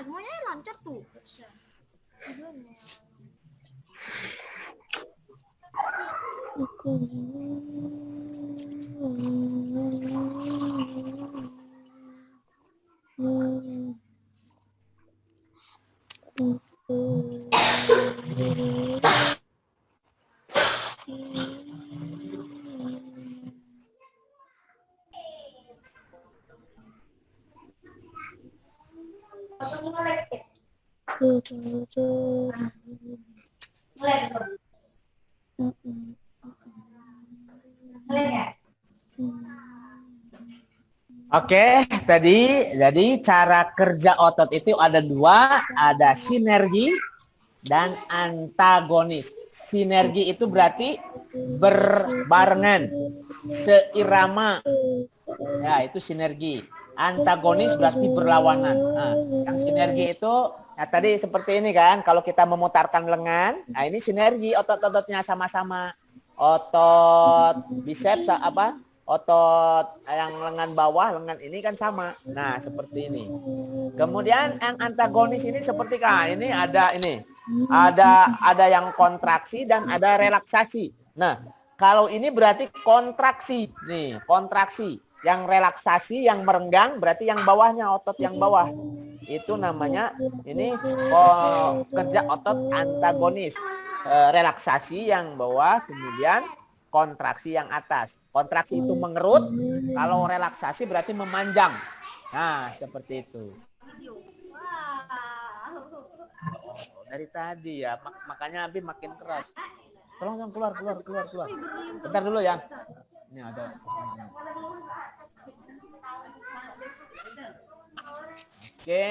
Semuanya lancar tuh. Oke, jadi cara kerja otot itu ada dua, ada sinergi dan antagonis. Sinergi itu berarti berbarengan, seirama. Ya, itu sinergi. Antagonis berarti berlawanan. Nah, yang sinergi itu ya tadi seperti ini kan, kalau kita memutarkan lengan, nah ini sinergi otot-ototnya sama-sama. Otot biceps apa? Otot yang lengan bawah, lengan ini kan sama. Nah, seperti ini. Kemudian yang antagonis ini seperti ini ada ini. Ada yang kontraksi dan ada relaksasi. Nah, kalau ini berarti kontraksi. Nih, kontraksi. Yang relaksasi, yang merenggang berarti yang bawahnya, otot yang bawah. Itu namanya ini kerja otot antagonis. Relaksasi yang bawah, kemudian kontraksi yang atas. Kontraksi itu mengerut, kalau relaksasi berarti memanjang. Nah, seperti itu. Dari tadi ya, makanya Abi makin keras. Tolong keluar. Bentar dulu ya. Ini ada. Oke.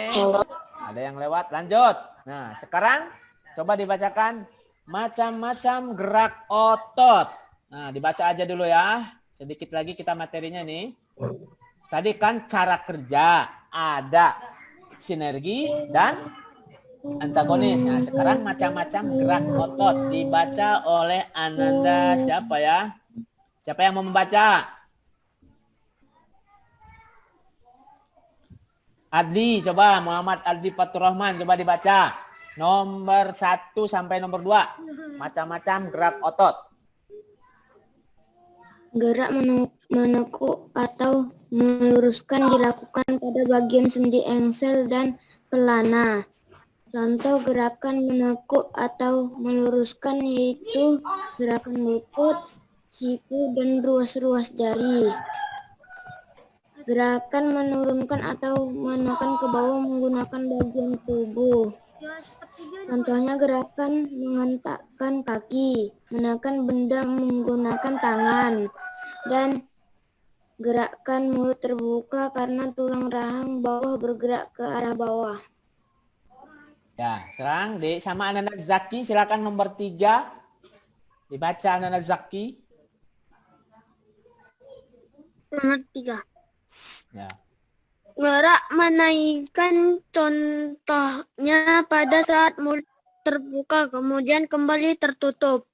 Ada yang lewat, lanjut. Nah, sekarang coba dibacakan macam-macam gerak otot. Nah, dibaca aja dulu ya. Sedikit lagi kita materinya nih. Tadi kan cara kerja, ada sinergi dan antagonis. Nah, sekarang macam-macam gerak otot dibaca oleh Ananda. Siapa ya? Siapa yang mau membaca? Adli, coba Muhammad Adli Faturrahman, coba dibaca. Nomor 1 sampai nomor 2. Macam-macam gerak otot. Gerak menekuk atau meluruskan dilakukan pada bagian sendi engsel dan pelana. Contoh gerakan menekuk atau meluruskan yaitu gerakan lutut, siku, dan ruas-ruas jari. Gerakan menurunkan atau menekan ke bawah menggunakan bagian tubuh. Contohnya gerakan menghentakkan kaki, menekan benda menggunakan tangan, dan gerakan mulut terbuka karena tulang rahang bawah bergerak ke arah bawah. Ya, sekarang sama Ananda Zaki, silakan nomor 3. Dibaca Ananda Zaki. Nomor 3. Ya. Gerak menaikkan contohnya pada saat mulut terbuka kemudian kembali tertutup.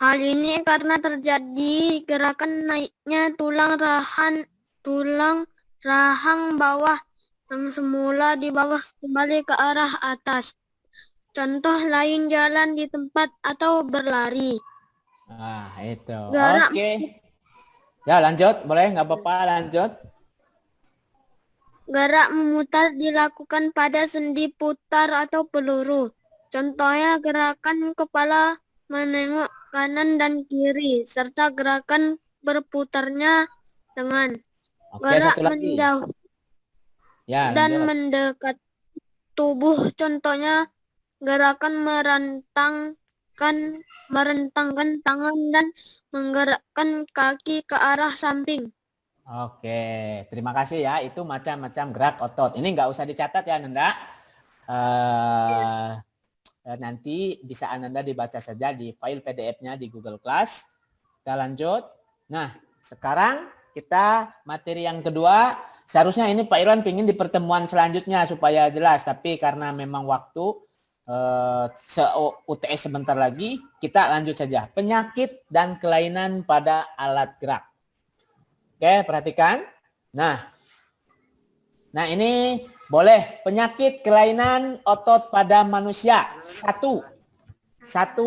Hal ini karena terjadi gerakan naiknya tulang rahang bawah yang semula di bawah kembali ke arah atas. Contoh lain jalan di tempat atau berlari. Nah, itu. Gerak Oke. Ya, lanjut. Boleh, nggak apa-apa, lanjut. Gerak memutar dilakukan pada sendi putar atau peluru. Contohnya gerakan kepala menengok kanan dan kiri, serta gerakan berputarnya tangan. Oke, Gerak satu lagi. Ya, dan lanjut. mendekat tubuh, contohnya gerakan merentangkan tangan dan menggerakkan kaki ke arah samping. Oke, terima kasih ya. Itu macam-macam gerak otot. Ini nggak usah dicatat ya, Ananda. Nanti bisa Ananda dibaca saja di file PDF-nya di Google Class. Kita lanjut. Nah, sekarang kita materi yang kedua. Seharusnya ini Pak Irwan pingin di pertemuan selanjutnya supaya jelas. Tapi karena memang waktu UTS sebentar lagi, kita lanjut saja. Penyakit dan kelainan pada alat gerak. Oke, perhatikan. Nah ini boleh penyakit kelainan otot pada manusia. Satu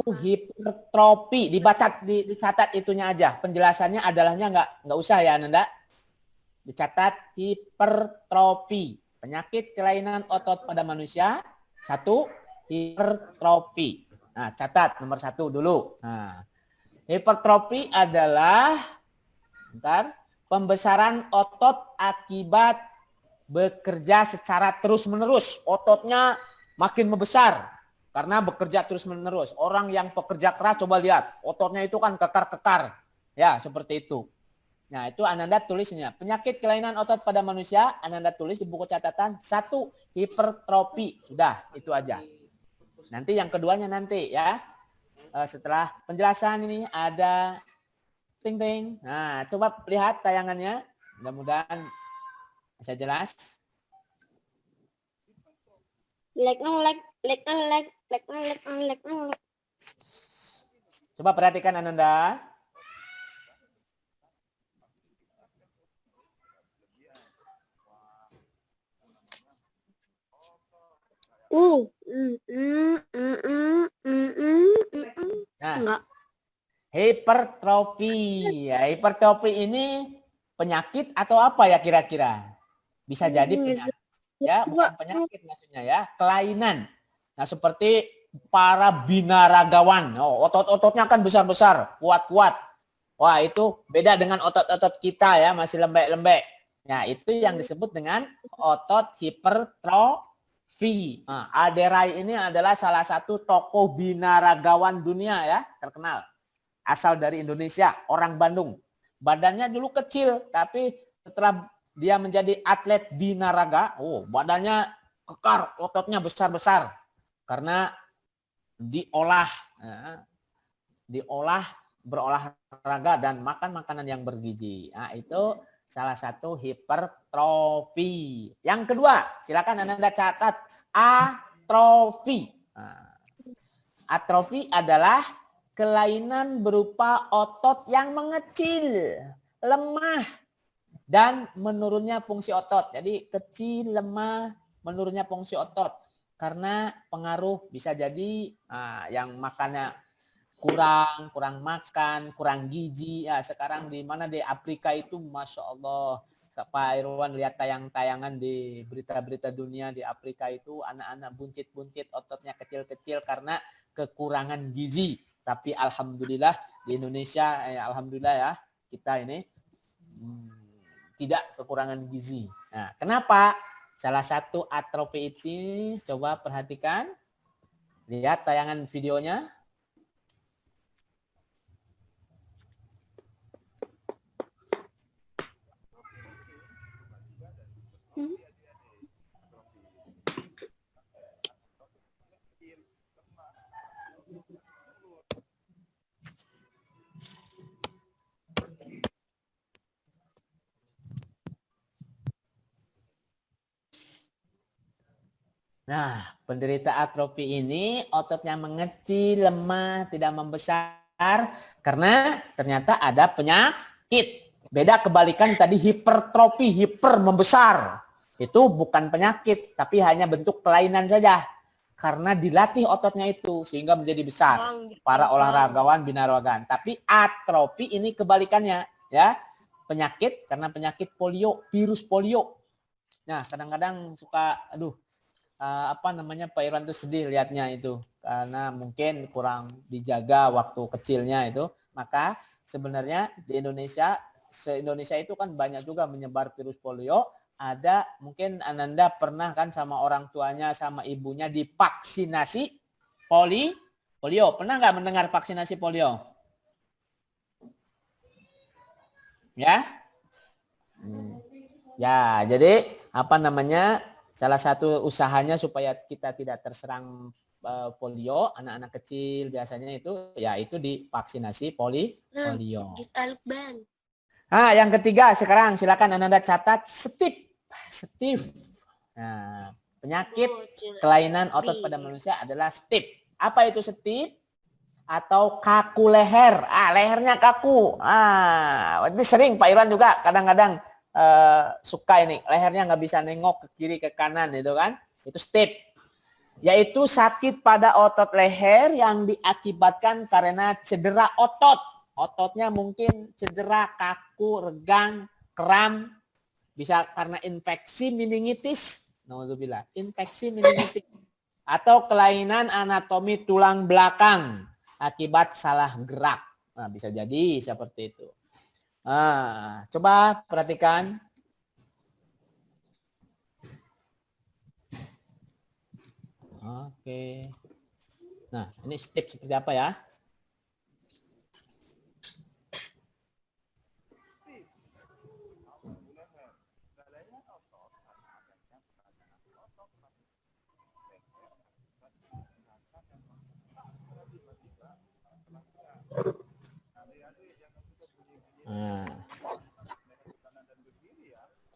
hipertrofi. Dicatat itunya aja. Penjelasannya adalahnya nggak usah ya Ananda. Dicatat hipertrofi. Penyakit kelainan otot pada manusia. 1, hipertrofi. Nah, catat nomor 1 dulu. Nah, hipertrofi adalah pembesaran otot akibat bekerja secara terus-menerus. Ototnya makin membesar karena bekerja terus-menerus. Orang yang pekerja keras coba lihat, ototnya itu kan kekar-kekar. Ya, seperti itu. Nah, itu Ananda tulisnya. Penyakit kelainan otot pada manusia, Ananda tulis di buku catatan. 1, hipertrofi. Sudah, itu aja. Nanti yang keduanya nanti ya. Setelah penjelasan ini ada ting-ting. Nah, coba lihat tayangannya. Mudah-mudahan bisa jelas. Coba perhatikan Ananda. Nah, Enggak. hipertrofi. Ya, hipertrofi ini penyakit atau apa ya kira-kira? Bisa jadi penyakit. Ya, bukan penyakit maksudnya ya, kelainan. Nah, seperti para binaragawan. Oh, otot-ototnya kan besar-besar, kuat-kuat. Wah, itu beda dengan otot-otot kita ya, masih lembek-lembek. Nah, itu yang disebut dengan otot hipertrofi. Nah, Aderai ini adalah salah satu tokoh binaragawan dunia ya, terkenal. Asal dari Indonesia, orang Bandung. Badannya dulu kecil, tapi setelah dia menjadi atlet binaraga, badannya kekar, ototnya besar-besar. Karena diolah berolahraga dan makan makanan yang bergizi. Nah, itu salah satu hipertrofi. Yang kedua, silakan Anda catat atrofi. Nah, atrofi adalah kelainan berupa otot yang mengecil, lemah, dan menurunnya fungsi otot. Jadi kecil, lemah, menurunnya fungsi otot karena pengaruh bisa jadi yang makannya kurang makan, kurang gizi. Ya, sekarang di mana di Afrika itu, Masya Allah, Pak Irwan lihat tayangan di berita-berita dunia di Afrika itu anak-anak buncit-buncit, ototnya kecil-kecil karena kekurangan gizi. Tapi alhamdulillah di Indonesia, alhamdulillah ya, kita ini tidak kekurangan gizi. Nah, kenapa? Salah satu atrofi ini, coba perhatikan. Lihat tayangan videonya. Nah, penderita atrofi ini ototnya mengecil, lemah, tidak membesar karena ternyata ada penyakit. Beda kebalikan tadi hipertrofi, hiper membesar. Itu bukan penyakit, tapi hanya bentuk kelainan saja. Karena dilatih ototnya itu sehingga menjadi besar. Para olahragawan binaragaan. Tapi atrofi ini kebalikannya, ya. Penyakit karena penyakit polio, virus polio. Nah, kadang-kadang suka Pak Irwan tuh sedih lihatnya itu karena mungkin kurang dijaga waktu kecilnya itu. Maka sebenarnya di Indonesia, se-Indonesia itu kan banyak juga menyebar virus polio. Ada mungkin Ananda pernah kan sama orang tuanya, sama ibunya divaksinasi polio. Pernah nggak mendengar vaksinasi polio? Ya? Ya, jadi salah satu usahanya supaya kita tidak terserang polio, anak-anak kecil biasanya itu divaksinasi polio. Nah, yang ketiga sekarang silakan Ananda catat STIP. Nah, penyakit kelainan otot pada manusia adalah STIP. Apa itu STIP? Atau kaku leher. Lehernya kaku. Ini sering Pak Irwan juga kadang-kadang suka ini, lehernya nggak bisa nengok ke kiri ke kanan itu kan, itu STIP, yaitu sakit pada otot leher yang diakibatkan karena cedera ototnya mungkin cedera, kaku, regang, kram, bisa karena infeksi meningitis, atau kelainan anatomi tulang belakang akibat salah gerak. Nah, bisa jadi seperti itu. Coba perhatikan. Oke. Nah, ini STIP seperti apa ya?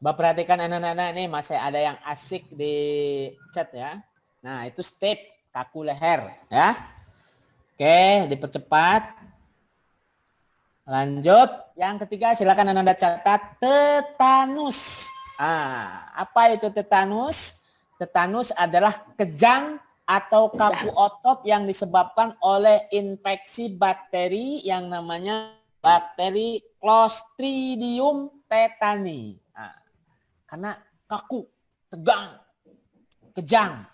Coba perhatikan anak-anak ini masih ada yang asik di chat ya. Nah, itu STIP, kaku leher ya. Oke, dipercepat. Lanjut, yang ketiga silakan Anda catat tetanus. Apa itu tetanus? Tetanus adalah kejang atau kaku otot yang disebabkan oleh infeksi bakteri yang namanya bakteri Clostridium tetani. Karena kaku, tegang, kejang.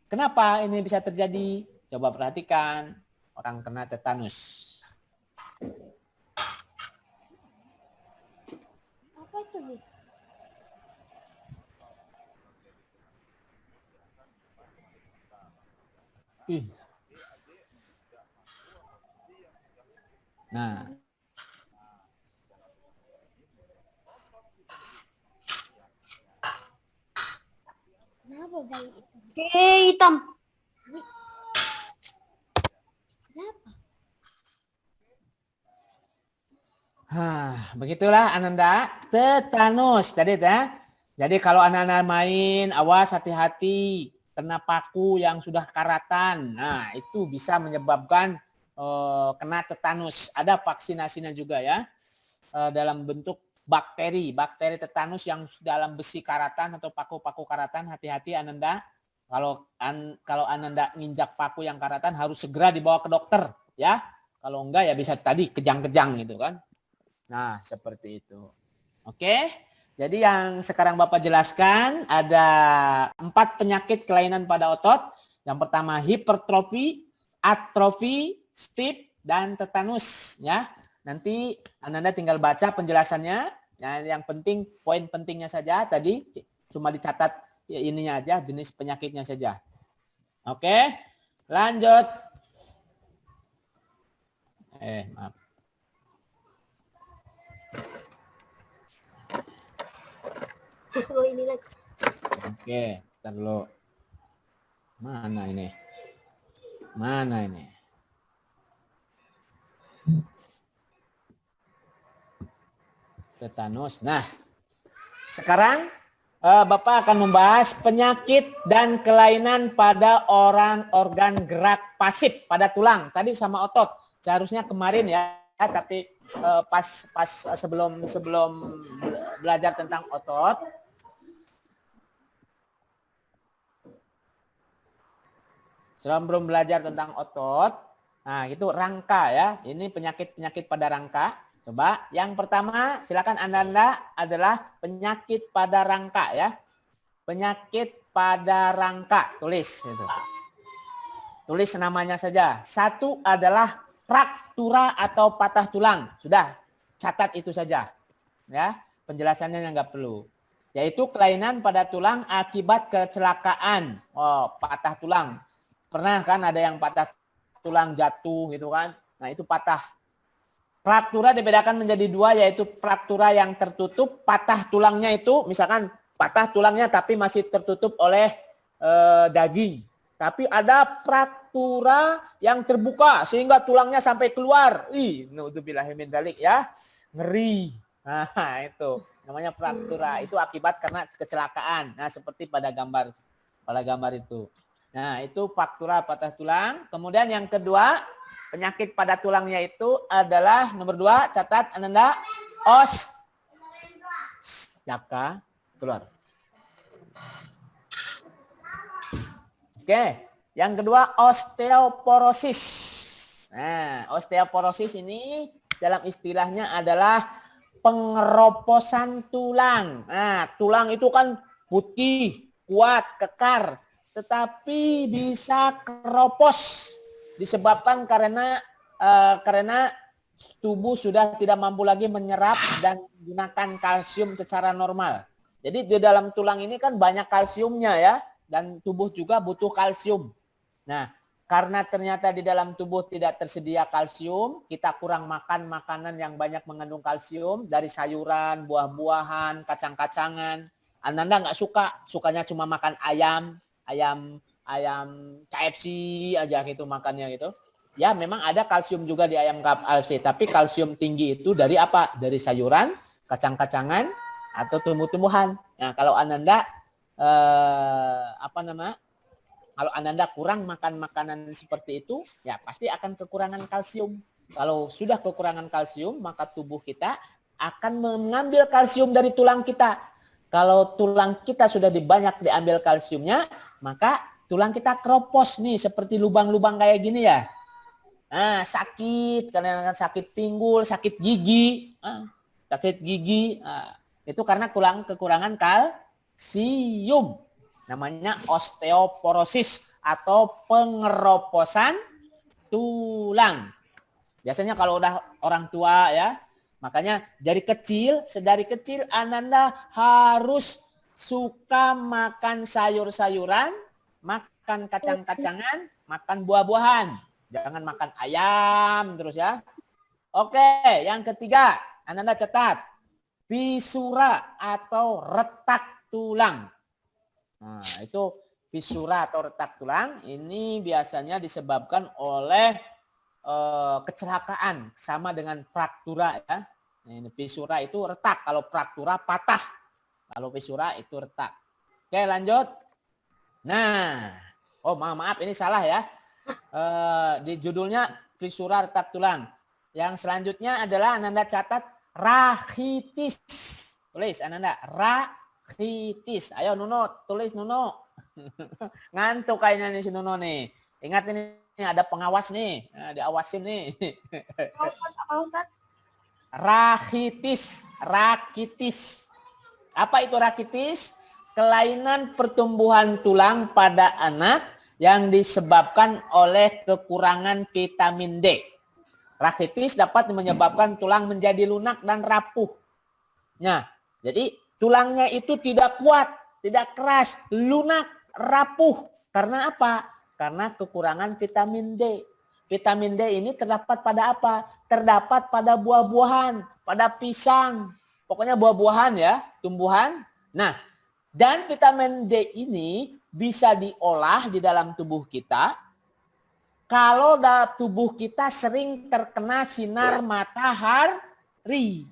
Kenapa ini bisa terjadi? Coba perhatikan orang kena tetanus. Apa itu, Bu? Nah, Kenapa bayi itu? Hitam. Kenapa? Begitulah Ananda, tetanus tadi ya. Jadi kalau anak-anak main, awas hati-hati kena paku yang sudah karatan. Nah, itu bisa menyebabkan kena tetanus. Ada vaksinasinya juga ya. Dalam bentuk bakteri tetanus yang dalam besi karatan atau paku-paku karatan. Hati-hati Ananda. Kalau Ananda nginjak paku yang karatan harus segera dibawa ke dokter ya. Kalau enggak ya bisa tadi kejang-kejang gitu kan. Nah, seperti itu. Oke. Jadi yang sekarang Bapak jelaskan ada 4 penyakit kelainan pada otot. Yang pertama hipertrofi, atrofi, stiff, dan tetanus ya. Nanti Ananda tinggal baca penjelasannya. Yang penting poin pentingnya saja tadi cuma dicatat ya, ininya aja jenis penyakitnya saja. Oke. Lanjut. Maaf. Oh, ini lagi. Oke, ntar dulu. Mana ini? Mana ini? Tetanus. Nah, sekarang Bapak akan membahas penyakit dan kelainan pada organ gerak pasif pada tulang. Tadi sama otot. Seharusnya kemarin ya, tapi pas sebelum belajar tentang otot. Sebelum belajar tentang otot, nah itu rangka ya. Ini penyakit-penyakit pada rangka. Coba yang pertama silakan Anda adalah penyakit pada rangka ya. Penyakit pada rangka, tulis itu. Tulis namanya saja. 1 adalah fraktura atau patah tulang. Sudah, catat itu saja. Ya, penjelasannya nggak perlu. Yaitu kelainan pada tulang akibat kecelakaan. Oh, patah tulang. Pernah kan ada yang patah tulang jatuh gitu kan. Nah itu patah. Fraktura dibedakan menjadi 2 yaitu fraktura yang tertutup. Patah tulangnya itu misalkan patah tulangnya tapi masih tertutup oleh daging. Tapi ada fraktura yang terbuka sehingga tulangnya sampai keluar. Naudzubillah min dzalik ya. Ngeri. Nah itu namanya fraktura. Itu akibat karena kecelakaan. Nah seperti pada gambar itu. Nah, itu fraktura patah tulang. Kemudian yang kedua, penyakit pada tulangnya itu adalah nomor 2, catat Ananda, Jaka, keluar. Oke, yang kedua osteoporosis. Nah, osteoporosis ini dalam istilahnya adalah pengeroposan tulang. Nah, tulang itu kan putih, kuat, kekar. Tetapi bisa keropos disebabkan karena tubuh sudah tidak mampu lagi menyerap dan menggunakan kalsium secara normal. Jadi di dalam tulang ini kan banyak kalsiumnya ya, dan tubuh juga butuh kalsium. Nah, karena ternyata di dalam tubuh tidak tersedia kalsium, kita kurang makan makanan yang banyak mengandung kalsium dari sayuran, buah-buahan, kacang-kacangan. Ananda nggak sukanya cuma makan ayam KFC aja gitu makannya gitu. Ya memang ada kalsium juga di ayam KFC, tapi kalsium tinggi itu dari apa? Dari sayuran, kacang-kacangan atau tumbuh-tumbuhan. Nah, kalau Ananda kalau Ananda kurang makan makanan seperti itu, ya pasti akan kekurangan kalsium. Kalau sudah kekurangan kalsium, maka tubuh kita akan mengambil kalsium dari tulang kita. Kalau tulang kita sudah banyak diambil kalsiumnya, maka tulang kita keropos nih seperti lubang-lubang kayak gini ya. Nah, sakit, kadang-kadang sakit pinggul, sakit gigi. Itu karena kekurangan kalsium. Namanya osteoporosis atau pengeroposan tulang. Biasanya kalau udah orang tua ya, makanya sedari kecil Ananda harus suka makan sayur-sayuran, makan kacang-kacangan, makan buah-buahan. Jangan makan ayam terus ya. Oke, yang ketiga, Ananda catat. Fisura atau retak tulang. Nah, itu fisura atau retak tulang ini biasanya disebabkan oleh kecelakaan sama dengan fraktura ya. Ini fisura itu retak, kalau fraktura patah. Kalau fisura itu retak. Oke, lanjut. Nah, maaf ini salah ya. Di judulnya fisura retak tulang. Yang selanjutnya adalah Ananda catat rachitis. Tulis Ananda, rachitis. Ayo Nuno, tulis Nuno. Ngantuk kayaknya nih si Nuno nih. Ingat ini ada pengawas nih. Nah, diawasin nih. Rachitis. Apa itu rachitis? Kelainan pertumbuhan tulang pada anak yang disebabkan oleh kekurangan vitamin D. Rachitis dapat menyebabkan tulang menjadi lunak dan rapuh. Nah, jadi tulangnya itu tidak kuat, tidak keras, lunak, rapuh. Karena apa? Karena kekurangan vitamin D. Vitamin D ini terdapat pada apa? Terdapat pada buah-buahan, pada pisang. Pokoknya buah-buahan ya, tumbuhan. Nah, dan vitamin D ini bisa diolah di dalam tubuh kita kalau tubuh kita sering terkena sinar matahari.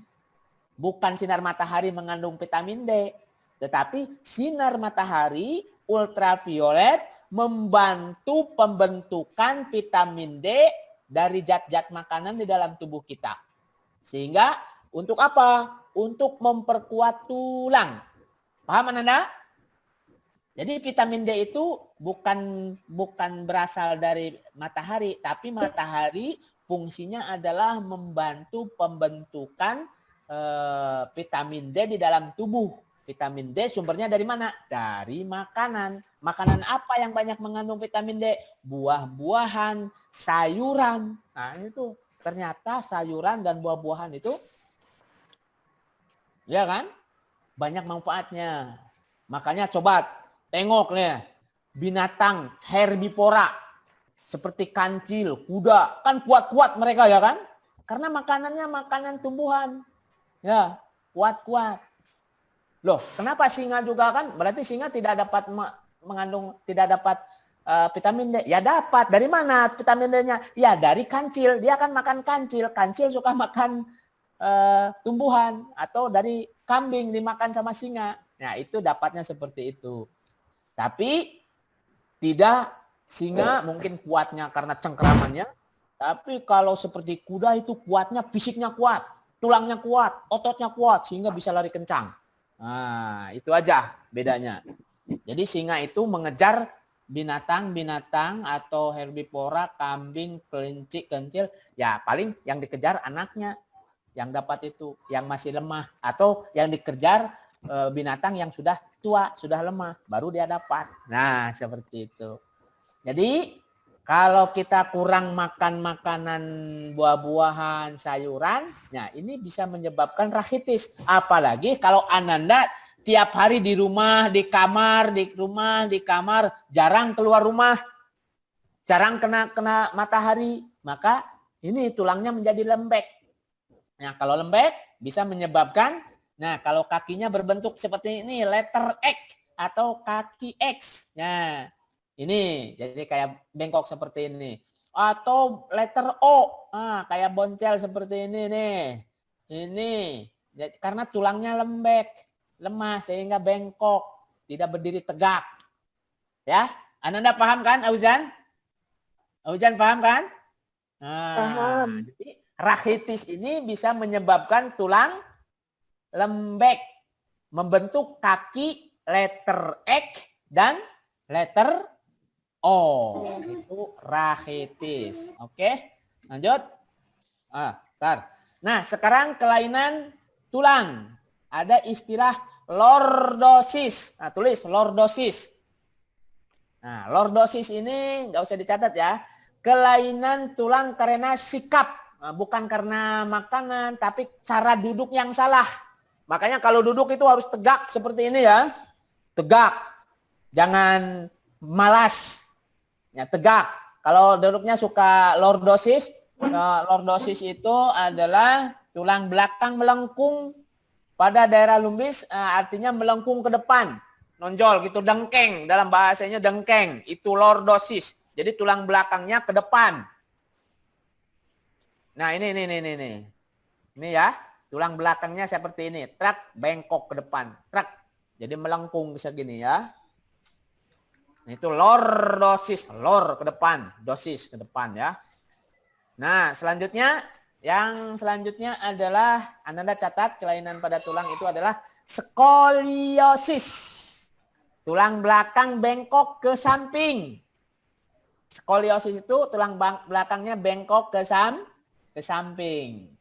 Bukan sinar matahari mengandung vitamin D, tetapi sinar matahari ultraviolet membantu pembentukan vitamin D dari zat-zat makanan di dalam tubuh kita. Sehingga untuk apa? Untuk memperkuat tulang. Paham Ananda? Jadi vitamin D itu bukan berasal dari matahari, tapi matahari fungsinya adalah membantu pembentukan vitamin D di dalam tubuh. Vitamin D sumbernya dari mana? Dari makanan. Makanan apa yang banyak mengandung vitamin D? Buah-buahan, sayuran. Nah itu ternyata sayuran dan buah-buahan itu, ya kan? Banyak manfaatnya. Makanya coba tengok nih, binatang herbivora seperti kancil, kuda, kan kuat-kuat mereka ya kan? Karena makanannya makanan tumbuhan. Ya, kuat-kuat. Loh, kenapa singa juga kan? Berarti singa tidak dapat vitamin D. Ya dapat. Dari mana vitamin D-nya? Ya dari kancil. Dia kan makan kancil. Kancil suka makan tumbuhan atau dari kambing dimakan sama singa. Nah, itu dapatnya seperti itu. Tapi tidak singa mungkin kuatnya karena cengkeramannya. Tapi kalau seperti kuda itu kuatnya, fisiknya kuat, tulangnya kuat, ototnya kuat sehingga bisa lari kencang. Nah, itu aja bedanya. Jadi singa itu mengejar binatang-binatang atau herbivora, kambing, kelinci, kencil, ya paling yang dikejar anaknya yang dapat itu, yang masih lemah, atau yang dikejar binatang yang sudah tua, sudah lemah, baru dia dapat. Nah, seperti itu. Jadi, kalau kita kurang makan makanan buah-buahan, sayuran, nah ini bisa menyebabkan rachitis. Apalagi kalau Ananda tiap hari di rumah, di kamar, jarang keluar rumah, jarang kena matahari, maka ini tulangnya menjadi lembek. Nah, kalau lembek bisa menyebabkan, nah kalau kakinya berbentuk seperti ini, letter X atau kaki X. Nah, ini jadi kayak bengkok seperti ini. Atau letter O, kayak boncel seperti ini nih. Ini karena tulangnya lembek, lemah sehingga bengkok, tidak berdiri tegak. Ya, Ananda paham kan, Auzan? Auzan paham kan? Nah, Paham. jadi rachitis ini bisa menyebabkan tulang lembek, membentuk kaki letter X dan letter O. Itu rachitis. Oke, lanjut. Nah, sekarang kelainan tulang. Ada istilah lordosis. Nah, tulis lordosis. Nah, lordosis ini nggak usah dicatat ya. Kelainan tulang karena sikap, bukan karena makanan, tapi cara duduk yang salah. Makanya kalau duduk itu harus tegak seperti ini ya. Tegak. Jangan malas. Ya, tegak. Kalau duduknya suka lordosis, lordosis itu adalah tulang belakang melengkung pada daerah lumbis, artinya melengkung ke depan. Nonjol gitu, dengkeng. Dalam bahasanya dengkeng. Itu lordosis. Jadi tulang belakangnya ke depan. Nah ini. Ini ya. Tulang belakangnya seperti ini. Trak, bengkok ke depan. Trak. Jadi melengkung segini ya. Itu lordosis. Lor ke depan. Dosis ke depan ya. Nah selanjutnya Yang selanjutnya adalah, Anda catat kelainan pada tulang itu adalah skoliosis. Tulang belakang bengkok ke samping. Skoliosis itu tulang belakangnya bengkok ke samping.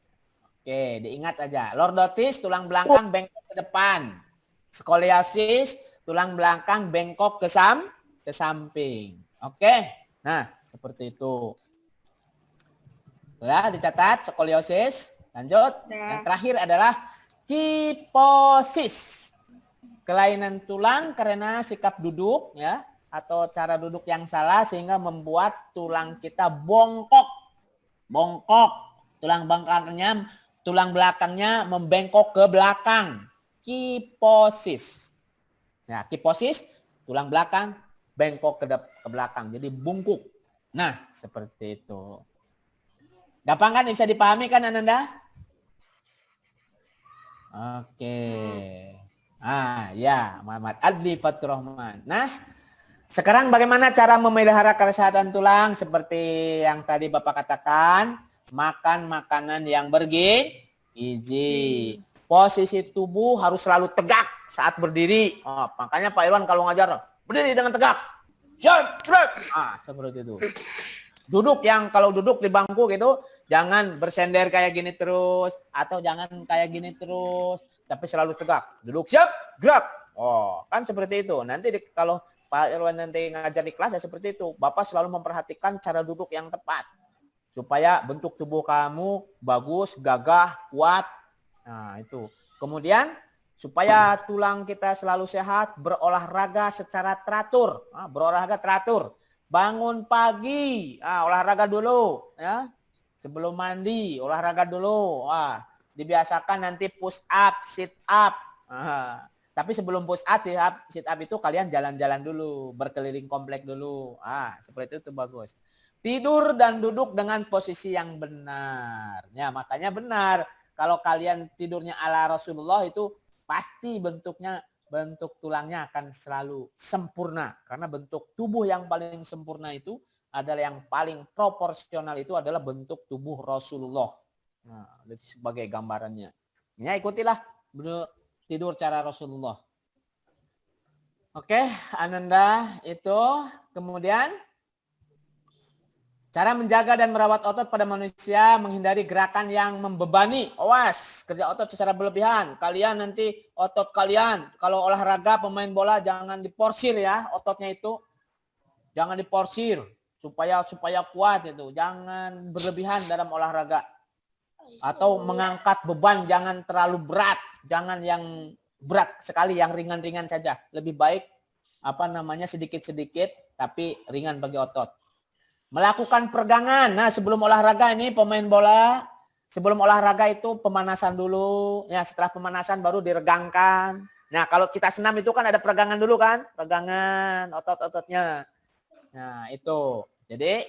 Oke, diingat aja. Lordotis tulang belakang bengkok ke depan. Skoliosis tulang belakang bengkok ke samping. Oke. Nah, seperti itu. Sudah dicatat skoliosis. Lanjut. Yang terakhir adalah kiposis. Kelainan tulang karena sikap duduk ya atau cara duduk yang salah sehingga membuat tulang kita bongkok. Bongkok. Tulang belakangnya membengkok ke belakang. Kiposis. Nah, kiposis tulang belakang bengkok ke belakang. Jadi bungkuk. Nah, seperti itu. Gampang kan? Bisa dipahami kan Ananda? Oke. Ya, Muhammad Adli Fatur Rahman. Nah, sekarang bagaimana cara memelihara kesehatan tulang? Seperti yang tadi Bapak katakan, makan makanan yang bergizi. Posisi tubuh harus selalu tegak saat berdiri. Makanya Pak Irwan kalau ngajar, berdiri dengan tegak. Seperti itu. Duduk kalau duduk di bangku gitu, jangan bersender kayak gini terus atau jangan kayak gini terus, tapi selalu tegak. Duduk siap, gerak. Kan seperti itu. Nanti kalau Pak Irwan nanti ngajar di kelas ya seperti itu. Bapak selalu memperhatikan cara duduk yang tepat supaya bentuk tubuh kamu bagus, gagah, kuat. Nah, itu. Kemudian supaya tulang kita selalu sehat, berolahraga secara teratur. Berolahraga teratur. Bangun pagi, olahraga dulu ya. Sebelum mandi, olahraga dulu. Dibiasakan nanti push up, sit up. Tapi sebelum push up, sit up itu kalian jalan-jalan dulu, berkeliling komplek dulu. Seperti itu bagus. Tidur dan duduk dengan posisi yang benar. Ya, makanya benar. Kalau kalian tidurnya ala Rasulullah itu pasti bentuk tulangnya akan selalu sempurna. Karena bentuk tubuh yang paling sempurna itu adalah yang paling proporsional itu adalah bentuk tubuh Rasulullah. Nah, sebagai gambarannya. Ya, ikutilah tidur cara Rasulullah. Oke, Ananda itu. Kemudian cara menjaga dan merawat otot pada manusia, menghindari gerakan yang membebani. Awas, kerja otot secara berlebihan. Kalian nanti otot kalian, kalau olahraga pemain bola jangan diporsir ya, ototnya itu. Jangan diporsir supaya kuat itu. Jangan berlebihan dalam olahraga. Atau mengangkat beban jangan terlalu berat, jangan yang berat sekali, yang ringan-ringan saja. Lebih baik sedikit-sedikit tapi ringan bagi otot. Melakukan peregangan. Nah, sebelum olahraga ini pemain bola, sebelum olahraga itu pemanasan dulu. Ya, setelah pemanasan baru diregangkan. Nah, kalau kita senam itu kan ada peregangan dulu kan? Peregangan otot-ototnya. Nah, itu. Jadi,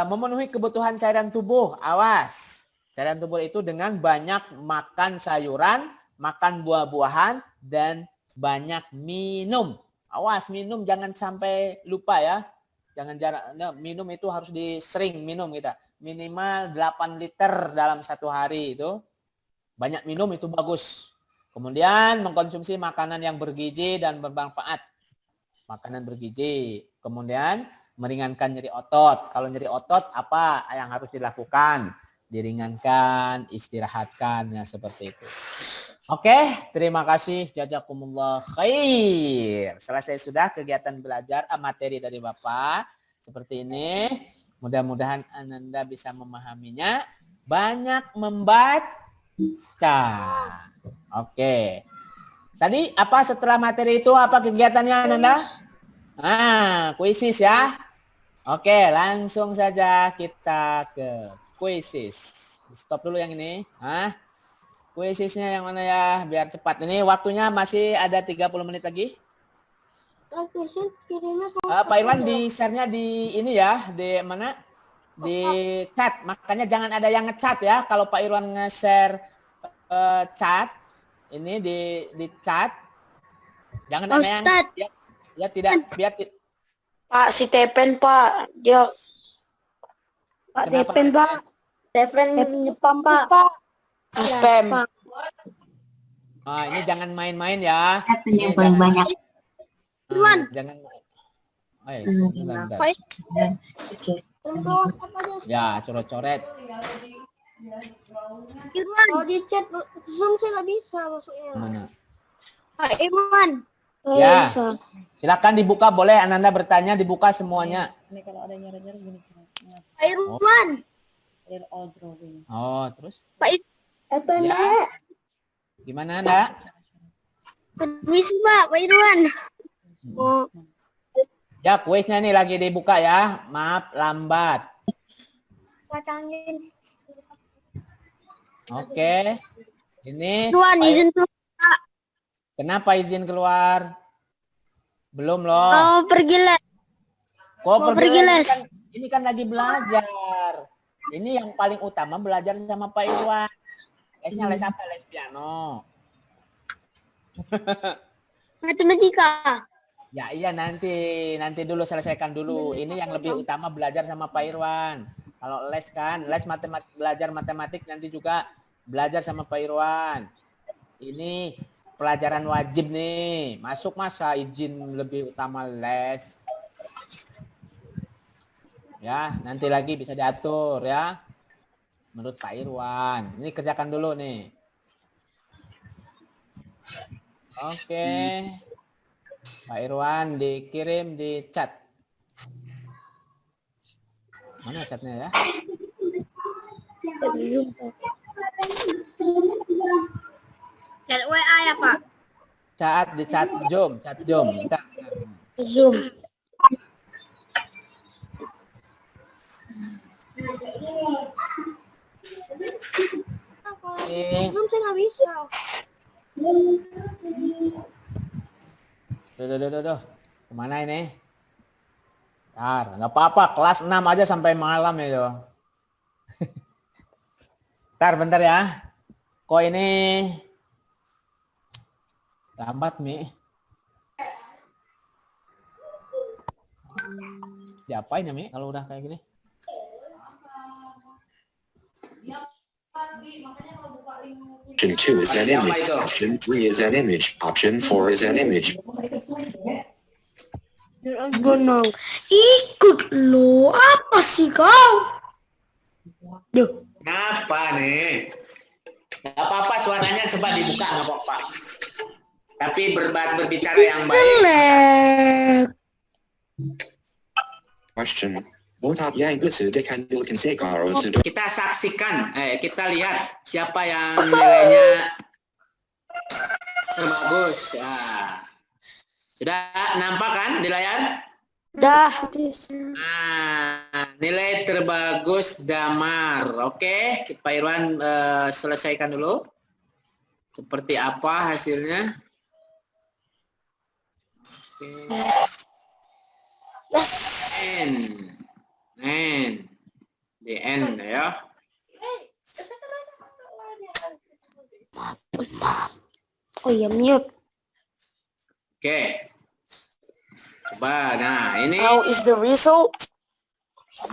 memenuhi kebutuhan cairan tubuh. Awas. Cairan tubuh itu dengan banyak makan sayuran, makan buah-buahan, dan banyak minum. Awas, minum jangan sampai lupa ya. Jangan minum itu harus sering minum kita. Minimal 8 liter dalam satu hari itu. Banyak minum itu bagus. Kemudian mengkonsumsi makanan yang bergizi dan bermanfaat. Makanan bergizi. Kemudian meringankan nyeri otot. Kalau nyeri otot apa yang harus dilakukan? Diringankan, istirahatkan, ya seperti itu. Oke, terima kasih. Jazakumullah khair. Selesai sudah kegiatan belajar materi dari Bapak. Seperti ini. Mudah-mudahan Ananda bisa memahaminya. Banyak membaca. Oke. Tadi apa setelah materi itu? Apa kegiatannya Ananda? Kuisis ya. Oke, langsung saja kita ke kuisis. Stop dulu yang ini. Kuisisnya yang mana ya? Biar cepat. Ini waktunya masih ada 30 menit lagi. Pak Irwan di share-nya di ini ya. Di mana? Di chat. Makanya jangan ada yang nge-chat ya. Kalau Pak Irwan nge-share chat. Ini di chat. Jangan ada yang... Ya tidak. Biar Pak, si Tepen, Pak. Dia... Pak Kenapa? Tepen, Pak. Seven Jepang, Pak. Spam. Ini jangan main-main ya. Yang Ini paling jangan- banyak. jangan main. Bentar. Oke. Ya, coret-coret. Irwan. Kalau di chat Zoom saya nggak bisa masuknya. Mana? Pak Irwan. Ya. Silakan dibuka, boleh Ananda bertanya, dibuka semuanya. Pak Irwan. Oh, terus? Pak Irwan. Ya. Gimana, Anda? Permisi, Pak Irwan. Oh, Ya, kuisnya nih lagi dibuka ya. Maaf, lambat. kacangin. Oke. Ini Irwan, izin tuh. kenapa izin keluar? Belum loh. Oh, pergi les. Kok mau pergi pergi les? les. Ini kan lagi belajar. Ini yang paling utama belajar sama Pak Irwan. Lesnya les apa? Les piano. Matematika. Ya iya nanti dulu selesaikan dulu. Ini yang lebih utama belajar sama Pak Irwan. Kalau les kan, les matematik, belajar matematik nanti juga belajar sama Pak Irwan. Ini pelajaran wajib nih. Masuk masa izin lebih utama les. Ya, nanti lagi bisa diatur ya. Menurut Pak Irwan. Ini kerjakan dulu nih. Oke. Pak Irwan dikirim di chat. Mana chatnya ya? Chat WA ya, Pak? Chat di chat Zoom, chat Zoom. Bentar. Zoom. Zoom saya nggak bisa. Duh. Kemana ini? Ntar, nggak apa-apa. Kelas 6 aja sampai malam itu. Bentar ya. Kok ini lambat, Mi? Diapain ya, Mi? Kalau udah kayak gini? Option 2 is an image. Option 3 is an image. Option 4 is an image. Gunung. Ikut lo. Apa sih kau? Duh. Kenapa nih? Gak apa-apa, suaranya coba dibuka, nggak apa-apa. Tapi berbicara yang baik. Jelek. Question. Botak yang bisa dikandalkan sekarang sudah. Kita saksikan, kita lihat siapa yang nilainya terbagus. Ya. Sudah nampak kan di layar? Dah. Nah, nilai terbagus Damar. Oke, Pak Irwan selesaikan dulu. Seperti apa hasilnya? Oke. N. Di N ya. Oh iya, mute. Oke. Coba, nah ini. How is the result?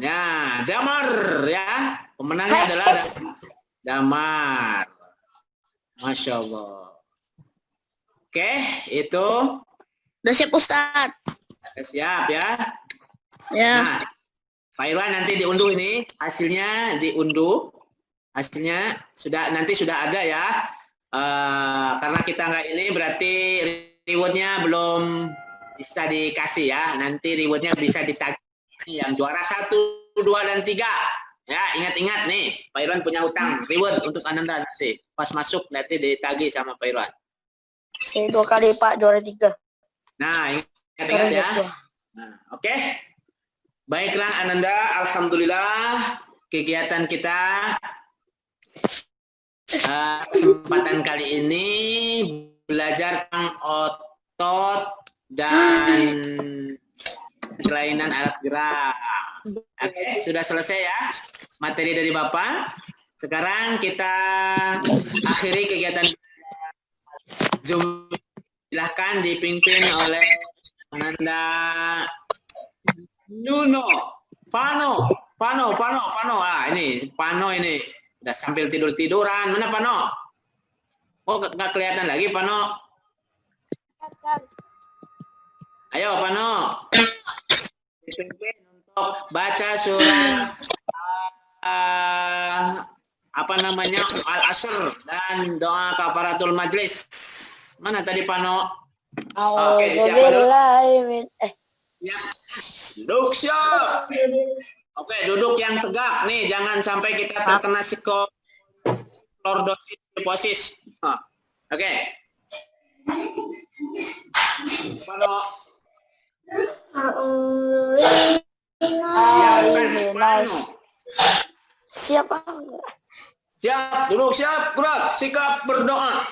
Nah, Damar ya. Pemenangnya adalah Damar. Masya Allah. Oke, itu. Udah siap, Ustaz. Siap ya. Ya. Nah, Pak Irwan nanti diunduh ini. Hasilnya diunduh. Hasilnya nanti sudah ada ya. Karena kita nggak ini berarti rewardnya belum bisa dikasih ya. Nanti rewardnya bisa ditagih yang juara 1, 2, dan 3. Ya, ingat-ingat nih, Pak Irwan punya utang reward untuk Ananda nanti. Pas masuk nanti ditagih sama Pak Irwan. Saya 2 kali, Pak, juara 3. Nah, ingat-ingat ya. Nah, oke. Baiklah Ananda, alhamdulillah kegiatan kita kesempatan kali ini belajar tentang otot dan kelainan alat gerak. Oke, sudah selesai ya materi dari Bapak. Sekarang kita akhiri kegiatan Zoom. Silahkan dipimpin oleh Ananda Nuno, Pano, Pano. Ah, ini Pano ini. Udah sambil tidur-tiduran. Mana Pano? Oh, nggak kelihatan lagi Pano. Ayo Pano. Dipimpin untuk baca surat apa namanya Al-Asr dan doa kafaratul majlis. Mana tadi Pano? Oke, siapa dulu? Ya. Duduk siap. Oke, duduk yang tegak nih, jangan sampai kita terkena lordosis. Oke. Pano. Siapa? Siap, duduk siap, gerak, sikap berdoa.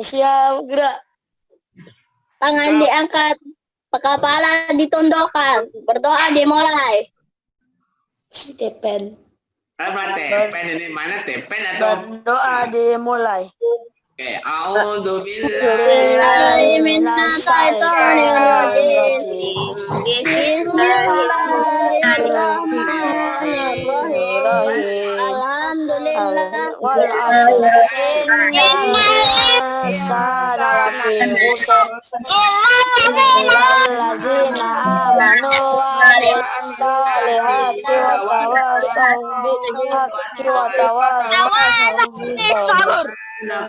Siap, gerak. Tangan diangkat, kepala ditundukkan, berdoa dimulai. Tepen. Apa tepen ini mana tepen atau Berdoa dimulai. oke, a'udzubillahi Minasyaitonirrajim. Bismillahirrahmanirrahim. Alhamdulillah. Wal asr innal insana lafi khusr illa allazina amanu wa amilus solihati wa tawasaw bil haqqi wa tawasaw bis sabr.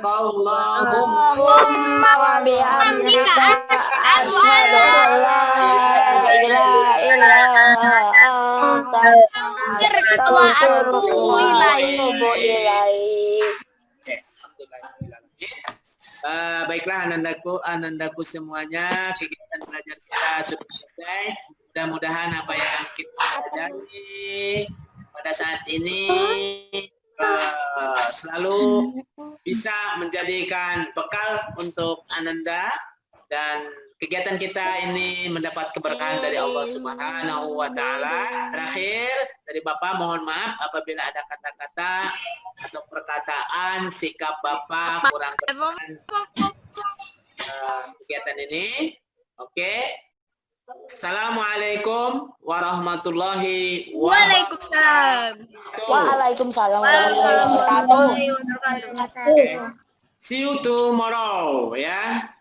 Allahumma wa bihamdika asyhadu an la ilaha illa anta astaghfiruka wa atubu ilaik. Baiklah anandaku semuanya, kegiatan belajar kita sudah selesai. Mudah-mudahan apa yang kita pelajari pada saat ini selalu bisa menjadikan bekal untuk Ananda dan kegiatan kita ini mendapat keberkahan dari Allah Subhanahu wa taala. Terakhir dari Bapak mohon maaf apabila ada kata-kata atau perkataan sikap Bapak kurang berkenan kegiatan ini. Oke. Assalamualaikum warahmatullahi wabarakatuh. Waalaikumsalam warahmatullahi wabarakatuh. See you tomorrow ya.